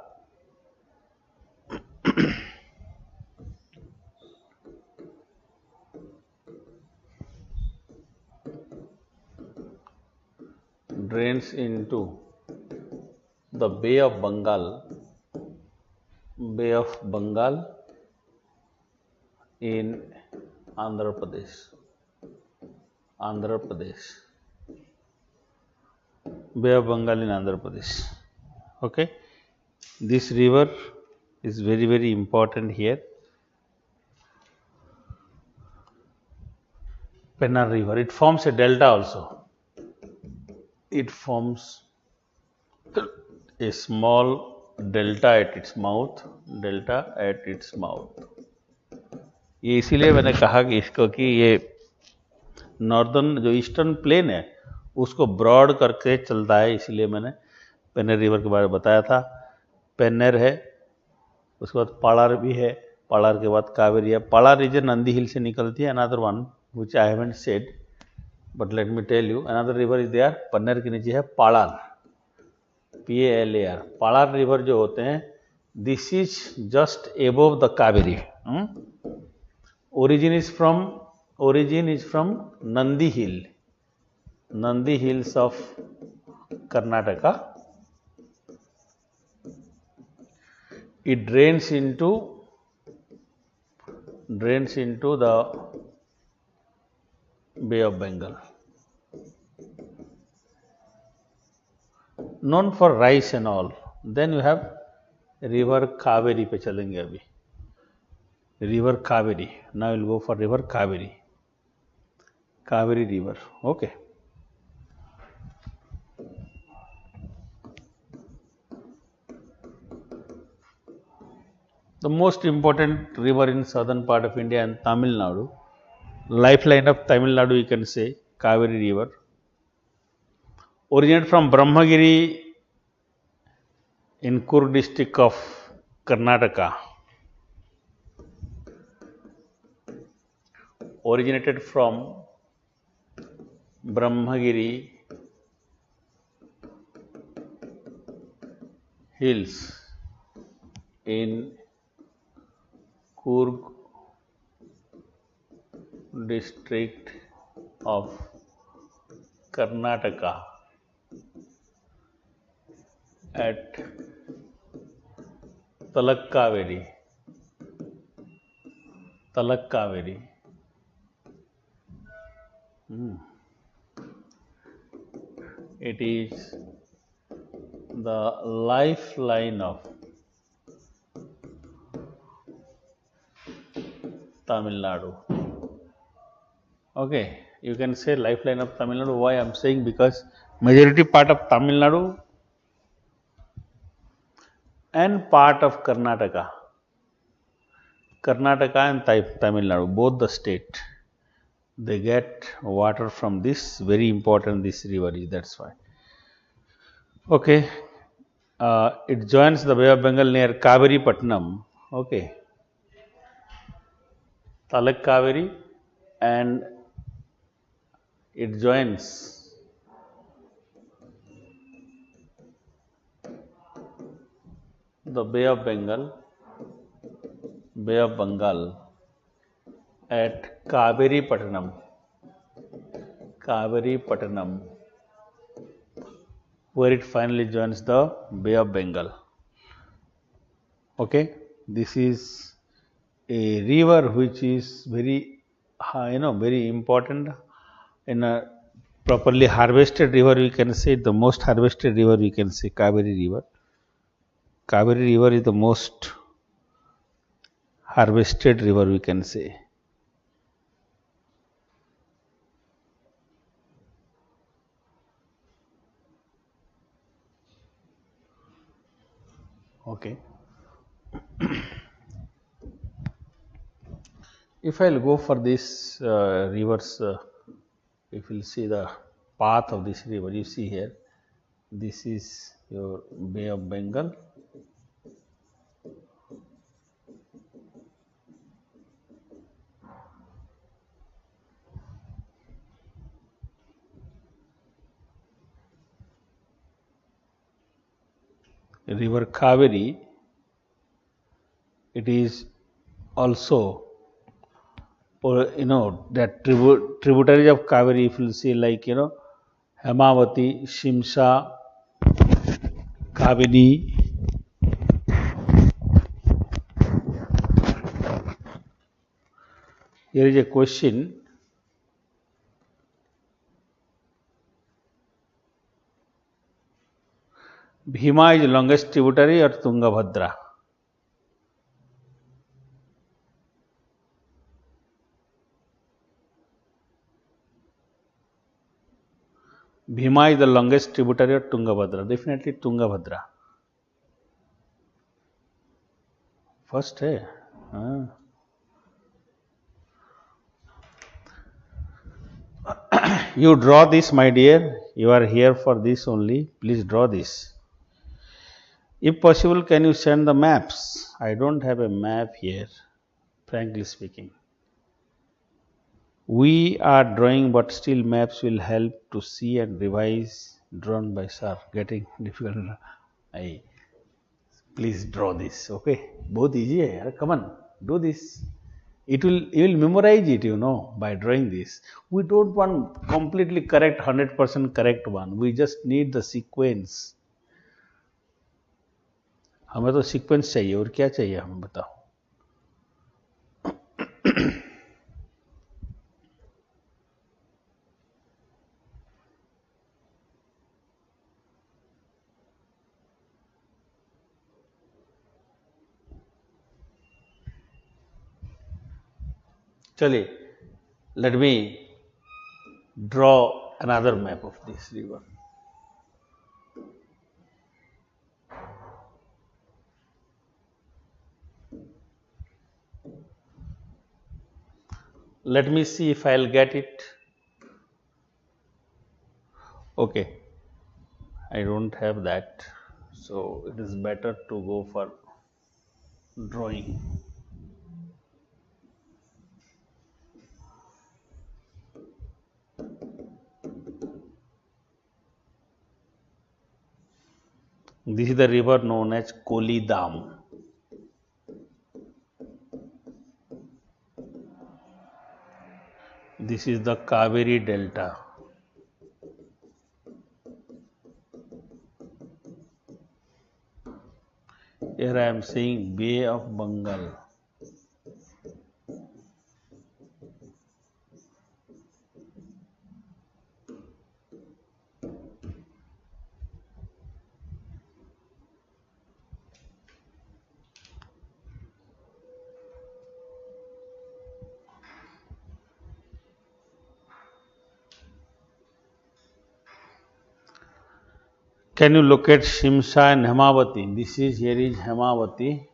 Drains into the Bay of Bengal in Andhra Pradesh. Bay of Bengal in Andhra Pradesh. Okay. This river is very, very important here. Pennar river. It forms a delta also. It forms a small delta at its mouth. ये इसीलिए मैंने कहा कि इसको कि ये northern जो eastern plane है उसको ब्रॉड करके चलता है, इसीलिए मैंने पेन्नर रिवर के बारे में बताया था. पेन्नर है, उसके बाद पालार भी है, पालार के बाद कावेरी है. पालार रीजन नंदी हिल से निकलती है. Another one which I haven't said but let me tell you, another river is there. Penner के नीचे है पालार, PALAR. पालार रिवर जो होते हैं, this is just above the Kaveri. Origin is from Nandi hills of Karnataka. It drains into the Bay of Bengal, known for rice and all. Then you have river Kaveri पे चलेंगे अभी. River Kaveri. Now we'll go for river Kaveri. Kaveri river. Okay. The most important river in southern part of India and Tamil Nadu. Lifeline of Tamil Nadu, you can say, Kaveri river. Originated from Brahmagiri in Kurg district of Karnataka. Originated from Brahmagiri hills in Kurg district of Karnataka at Talakkaveri. It is the lifeline of Tamil Nadu. Okay, you can say lifeline of Tamil Nadu. Why I am saying? Because majority part of Tamil Nadu and part of Karnataka and Tamil Nadu, both the state, they get water from this. Very important, this river is, that's why. Okay, it joins the Bay of Bengal near Kaveri Patnam. Okay, Talak Kaveri, and it joins the Bay of Bengal at Kaveri Patnam, where it finally joins the Bay of Bengal. Okay, this is a river which is very, very important in a properly harvested river. We can say the most harvested river, we can say Kaveri River. Kaveri River is the most harvested river, we can say. Okay. If I'll go for this rivers, if you'll see the path of this river, you see here, this is your Bay of Bengal. River Kaveri, it is also, or that tributaries of Kaveri, if you see like Hemavati, Shimsha, Kaveri. Here is a question. Bhima is the longest tributary or Tungabhadra? Bhima is the longest tributary of Tungabhadra. Definitely Tungabhadra. First, hey? You draw this, my dear. You are here for this only. Please draw this. If possible, can you send the maps? I don't have a map here, frankly speaking. We are drawing, but still maps will help to see and revise. Drawn by sir. Getting difficult. Please draw this. Okay. Both easy. Come on, do this. You will memorize it, by drawing this. We don't want completely correct, 100% correct one. We just need the sequence. हमें तो sequence चाहिए, और क्या चाहिए हमें बताओ. चलिए, let me draw another map of this river. Let me see if I'll get it. Okay, I don't have that, so it is better to go for drawing. This is the river known as Kolidam. This is the Kaveri Delta. Here I am saying Bay of Bengal. Can you locate Shimsha and Hemavati? Here is Hemavati.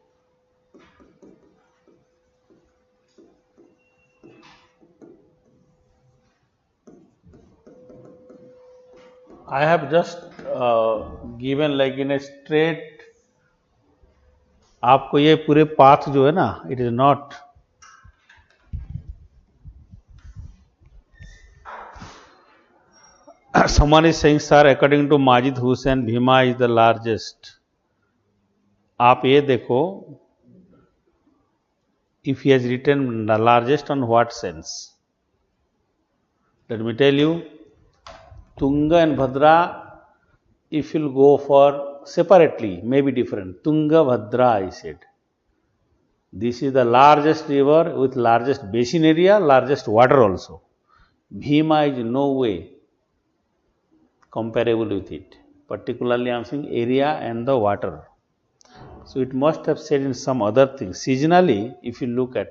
I have just given like in a straight. आपको ये पूरे path जो है ना, it is not. Someone is saying, sir, according to Majid Hussain, Bhima is the largest. आप ये देखो, if he has written the largest, on what sense? Let me tell you, Tunga and Bhadra, if you'll go for separately, may be different. Tunga, Bhadra, I said. This is the largest river with largest basin area, largest water also. Bhima is no way comparable with it. Particularly I am saying area and the water. So it must have said in some other thing. Seasonally, if you look at,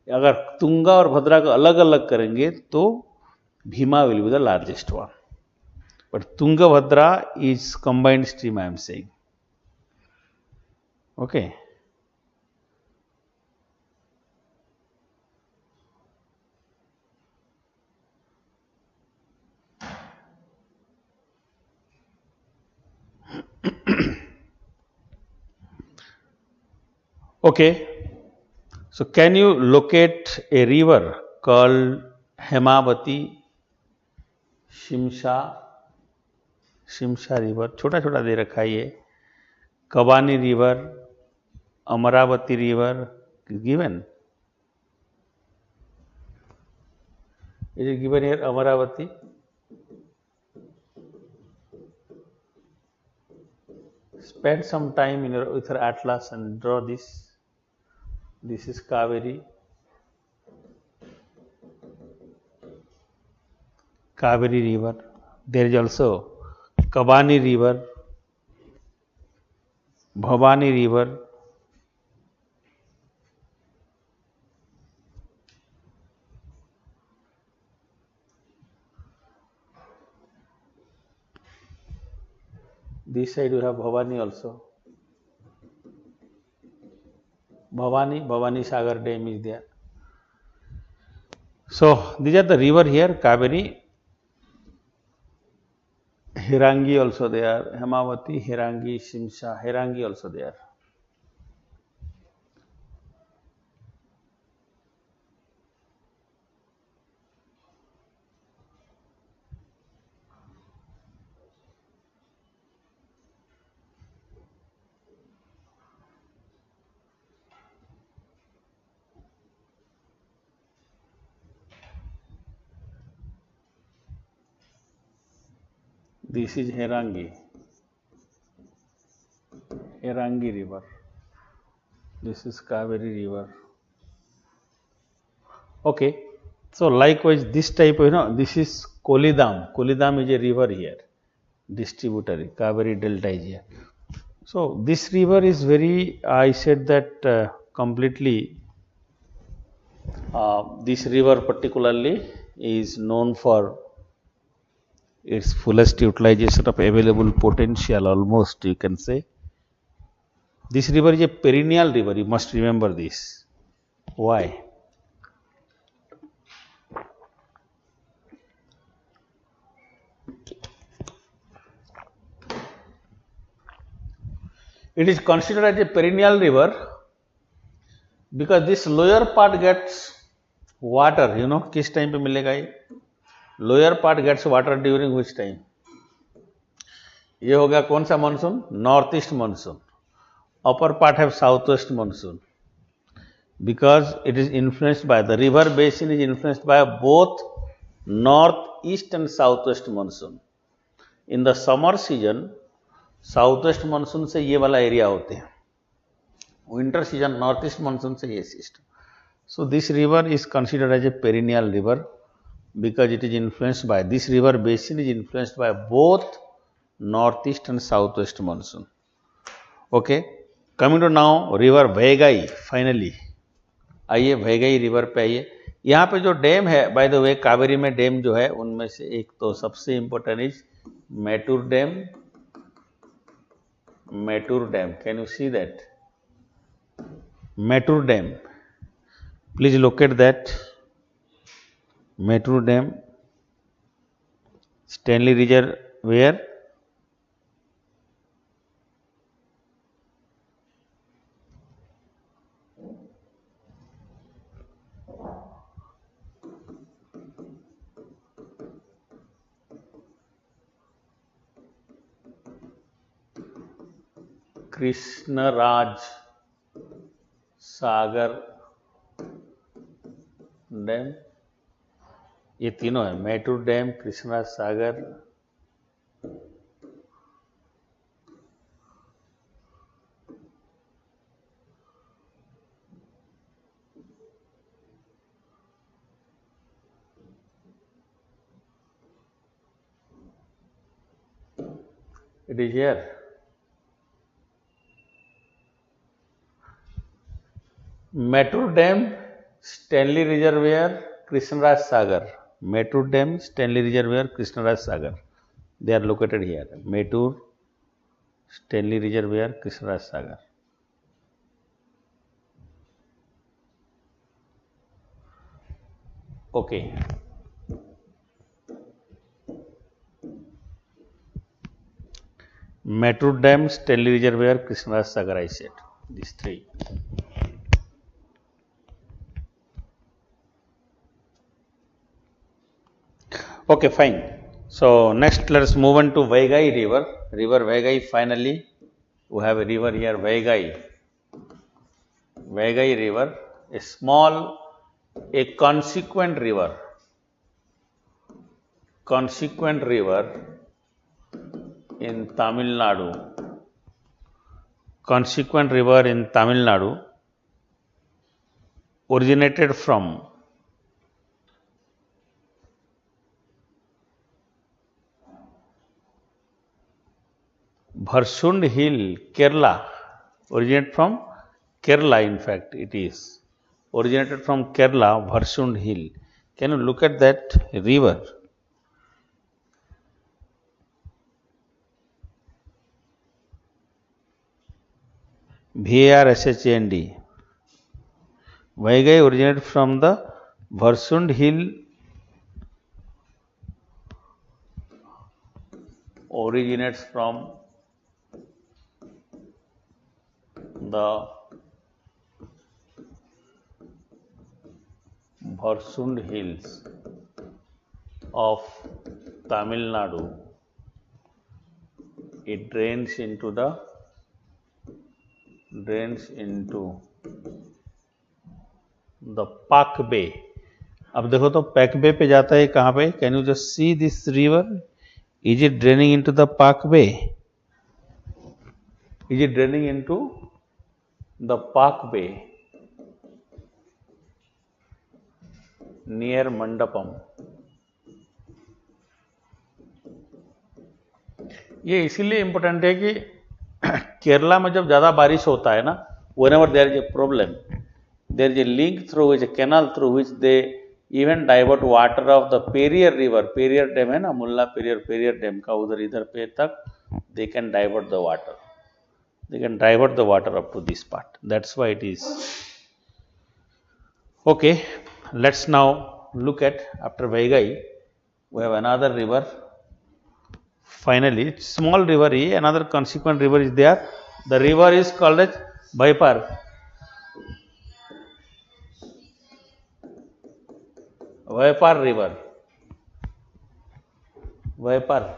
अगर तुंगा और भद्रा को अलग अलग करेंगे तो Bhima will be the largest one. But Tungabhadra is combined stream, I am saying. Okay. Okay. So can you locate a river called Hemavati, Shimsha river, छोटा छोटा दे रखा है ये, Kabani river, Amaravati river given. Is it given here Amaravati? Spend some time in with your atlas and draw this. This is Kaveri. Kaveri river. There is also Kabani river, Bhavani river, this side we have Bhavani also. Bhavani Sagar Dam is there. So these are the river here, Kaveri, Hirangi also there, Hemavati, Hirangi, Shimsha, Hirangi also there. This is Hirangi river. This is Kaveri river. Okay. So likewise this type, this is Kolidam. Kolidam is a river here, distributary. Kaveri delta is here. So this river is very, I said that completely, this river particularly is known for its fullest utilization of available potential, almost you can say. This river is a perennial river, you must remember this. Why? It is considered as a perennial river because this lower part gets water, किस time पे मिलेगा ये? Lower part gets water during which time? ये हो गया कौन सा monsoon? North east monsoon. Upper part have southwest monsoon because it is influenced by, the river basin is influenced by both northeast and southwest monsoon. In the summer season, southwest monsoon से ये वाला area होते हैं, winter season north east monsoon से ये system. So this river is considered as a perennial river because it is influenced by, this river basin is influenced by both northeast and southwest monsoon. Okay, coming to now river Vaigai. Finally आइए Vaigai river पे आइए. यहाँ पे जो dam है, by the way Kaveri में dam जो है उनमें से एक तो सबसे important is Mettur dam. Mettur dam, can you see that? Mettur dam, please locate that. Mettur Dam, Stanley Reservoir, Krishnaraj Sagar dam, ये तीनों है, Mettur dam, Krishna Sagar, It is here. Mettur Dam, Stanley Reservoir, Krishnaraj Sagar. Mettur Dam, Stanley Reservoir, Krishnaraj Sagar. They are located here. Mettur, Stanley Reservoir, Krishnaraj Sagar. Okay. Mettur Dam, Stanley Reservoir, Krishnaraj Sagar, I said. These three. Okay, fine. So next let us move on to Vaigai river. River Vaigai, finally we have a river here, Vaigai. Vaigai river, a small, a consequent river in Tamil Nadu. Consequent river in Tamil Nadu originated from Bharsund Hill, Kerala. Originated from Kerala, in fact, it is. Originated from Kerala, Bharsund Hill. Can you look at that river? Bharshand. Vaigai originated from the Bharsund Hill. Originates from the Bharsund Hills of Tamil Nadu. It drains into the Pak Bay. अब देखो तो pack बे पे जाता है कहाँ पे? Can you just see this river? Is it draining into the Pak Bay? Is it draining into the Pak Bay near Mandapam? ये इसीलिए इम्पोर्टेंट है कि केरला में जब ज़्यादा बारिश होता है ना, whenever there is a problem, there is a link through which, a canal through which they even divert water of the Periyar river. Periyar Dam है ना, मुल्ला Periyar Dam का उधर इधर पे तक they can divert the water. They can divert the water up to this part. That's why it is. Okay, let's now look at, after Vaigai, we have another river. Finally, small river, another consequent river is there. The river is called as Vaipar. Vaipar river. Vaipar.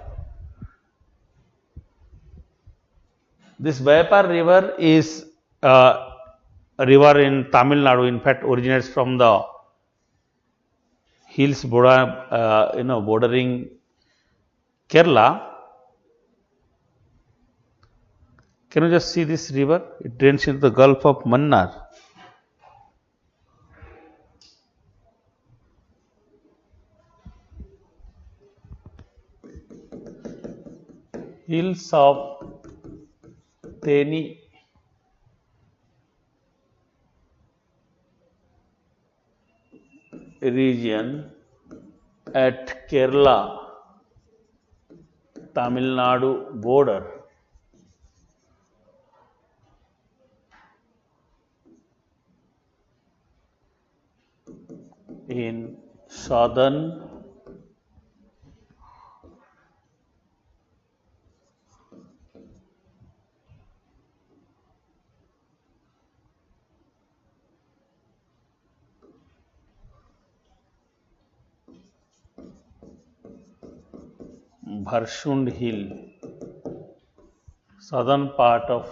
This Vaipar river is a river in Tamil Nadu. In fact, originates from the hills bordering Kerala. Can you just see this river? It drains into the Gulf of Mannar. Hills of Theni region at Kerala, Tamil Nadu border. In southern Bharsund Hill, southern part of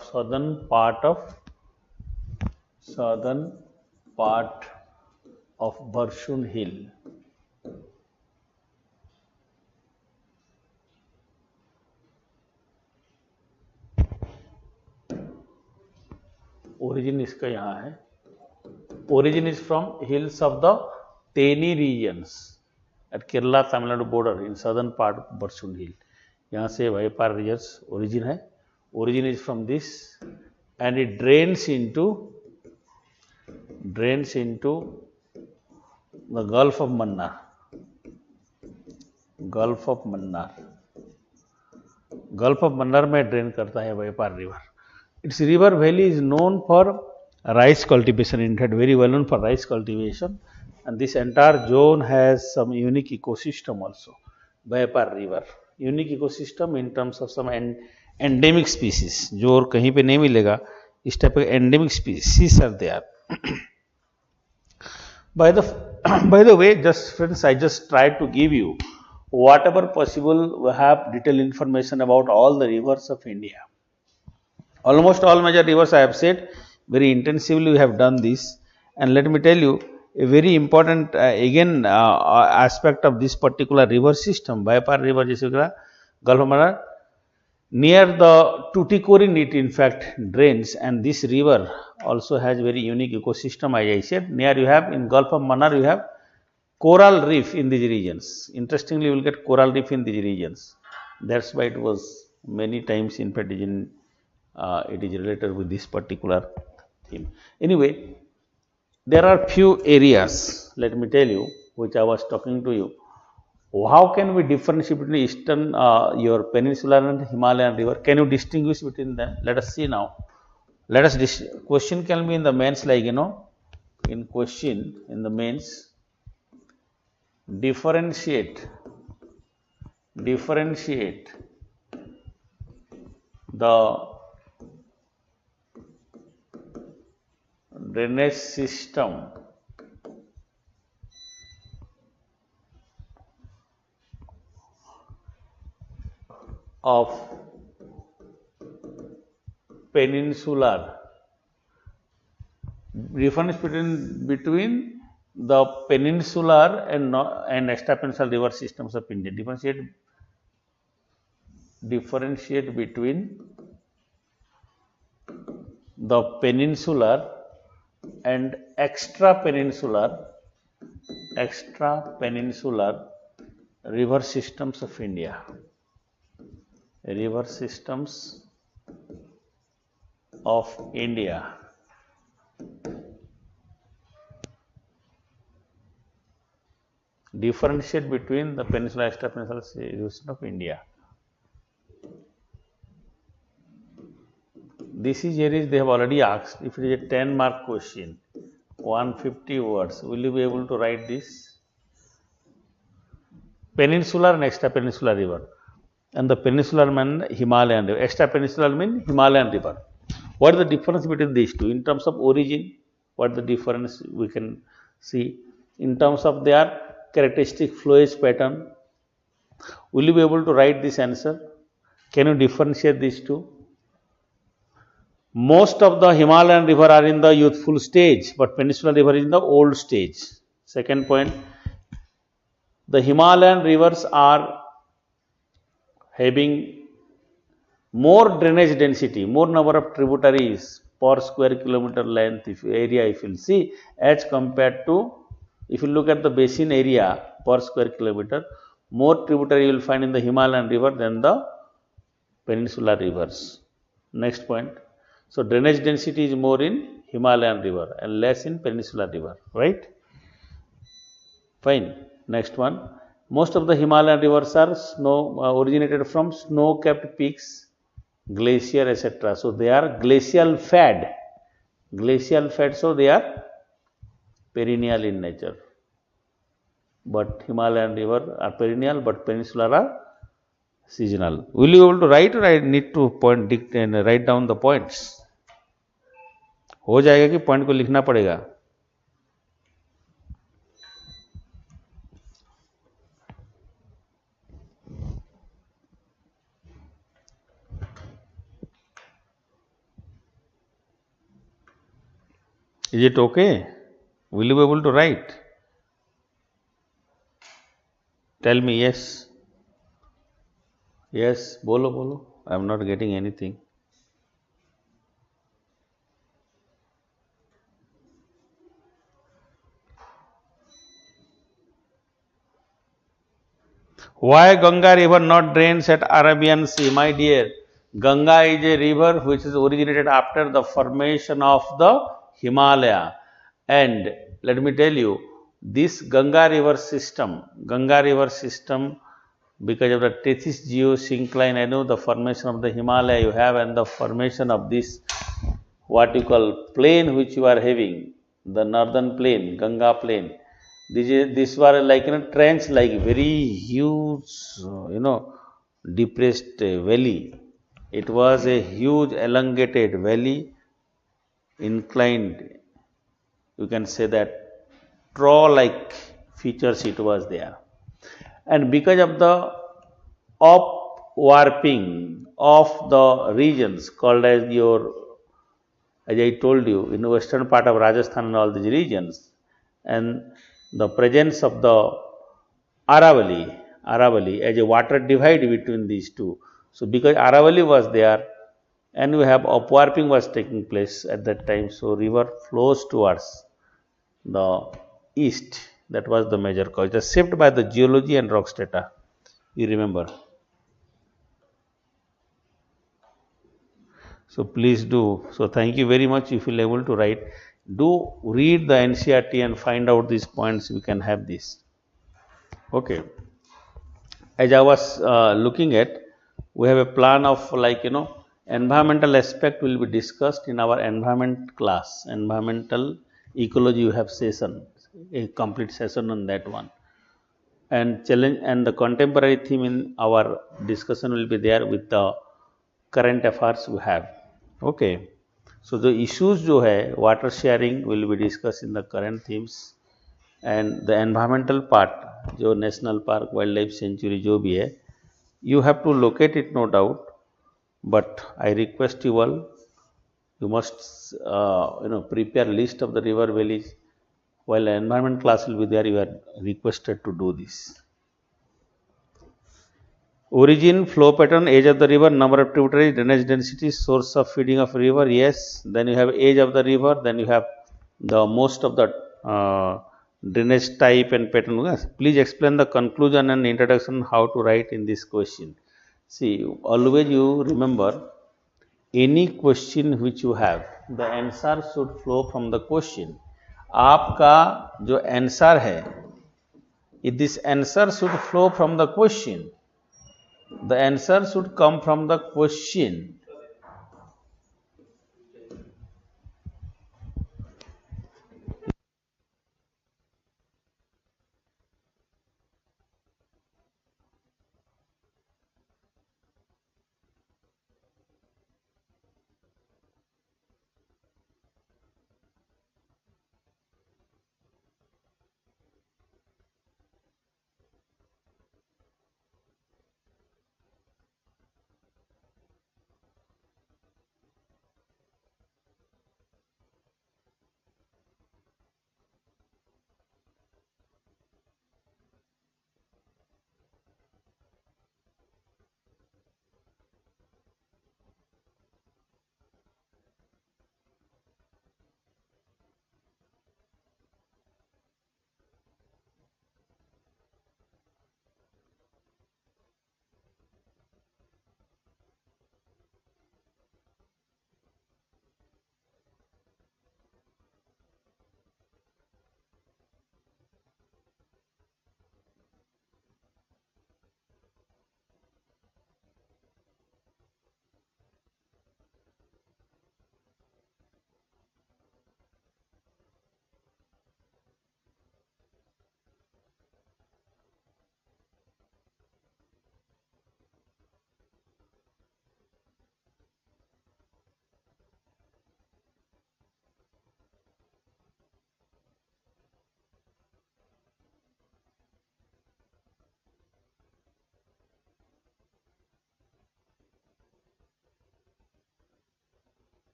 Bharsund Hill. Origin इसका यहाँ है. Origin is from hills of the Theni regions at Kerala Tamil Nadu border in southern part of Bharsund Hill. यहाँ से Vaipar river's origin है, origin is from this and it drains into the gulf of Mannar, gulf of Mannar में drain करता है Vaipar river. It's river valley is known for rice cultivation, in fact very well known for rice cultivation, and this entire zone has some unique ecosystem also. Vaipar river unique ecosystem in terms of some endemic species जो और कहीं पे नहीं मिलेगा, इस type के endemic species are there. by the way, just friends, I just tried to give you whatever possible we have detailed information about all the rivers of India. Almost all major rivers I have said. Very intensively we have done this, and let me tell you a very important aspect of this particular river system, Vaipar river, Gulf of Mannar, near the Tuticorin it in fact drains, and this river also has very unique ecosystem. As I said, near you have in Gulf of Mannar you have coral reef in these regions. Interestingly, you will get coral reef in these regions. That's why it was many times in fact it is related with this particular theme. Anyway, there are few areas, let me tell you, which I was talking to you. How can we differentiate between eastern, your peninsular and Himalayan river? Can you distinguish between them? Let us see now. Let us question can be in the mains, like in question in the mains, differentiate the drainage system of peninsular, difference between the peninsular and extrapeninsular river systems of India. Differentiate between the peninsular and extra peninsular river systems of India. River systems of India. Differentiate between the peninsular and extra peninsular river system of India. This is areas they have already asked. If it is a 10-mark question, 150 words, will you be able to write this? Peninsular and extra peninsular river, and the peninsular mean Himalayan river, extra peninsular mean Himalayan river. What is the difference between these two? In terms of origin, what is the difference we can see? In terms of their characteristic flowage pattern, will you be able to write this answer? Can you differentiate these two? Most of the Himalayan river are in the youthful stage, but peninsular river is in the old stage. Second point, the Himalayan rivers are having more drainage density, more number of tributaries per square kilometer length if you'll see, as compared to, if you look at the basin area per square kilometer, more tributary you will find in the Himalayan river than the peninsular rivers. Next point. So drainage density is more in Himalayan river and less in peninsular river, right? Fine. Next one. Most of the Himalayan rivers are originated from snow-capped peaks, glacier, etc. So they are glacial fed. So they are perennial in nature. But Himalayan river are perennial, but peninsular are seasonal. Will you be able to write, or I need to write down the points? हो जाएगा कि point को लिखना पड़ेगा? Is it okay? Will you be able to write? Tell me yes. Yes, bolo. I am not getting anything. Why Ganga river not drains at Arabian Sea? My dear, Ganga is a river which is originated after the formation of the Himalaya. And let me tell you, this Ganga river system, because of the Tethys geosyncline, I know the formation of the Himalaya you have and the formation of this what you call plain which you are having, the northern plain, Ganga plain. This were like trench, like very huge, depressed valley. It was a huge elongated valley, inclined. You can say that trough-like features it was there, and because of the upwarping of the regions called as I told you, in the western part of Rajasthan and all these regions, and the presence of the Aravali as a water divide between these two. So, because Aravali was there, and we have upwarping was taking place at that time, so river flows towards the east. That was the major cause. It was shaped by the geology and rock strata. You remember. So please do. So thank you very much. If you are able to write, do read the NCERT and find out these points. We can have this. Okay. As I was looking at, we have a plan of environmental aspect will be discussed in our environment class. Environmental ecology you have session, a complete session on that one. And challenge and the contemporary theme in our discussion will be there with the current affairs we have. Okay. So the issues जो है water sharing will be discussed in the current themes, and the environmental part जो national park wildlife sanctuary जो भी है, you have to locate it no doubt, but I request you all, you must prepare list of the river valleys. While the environment class will be there, you are requested to do this. Origin, flow pattern, age of the river, number of tributaries, drainage density, source of feeding of river, yes. Then you have age of the river, then you have the most of the drainage type and pattern. Yes. Please explain the conclusion and introduction how to write in this question. See, always you remember, any question which you have, the answer should flow from the question. आपका जो answer है, if this answer should flow from the question, the answer should come from the question.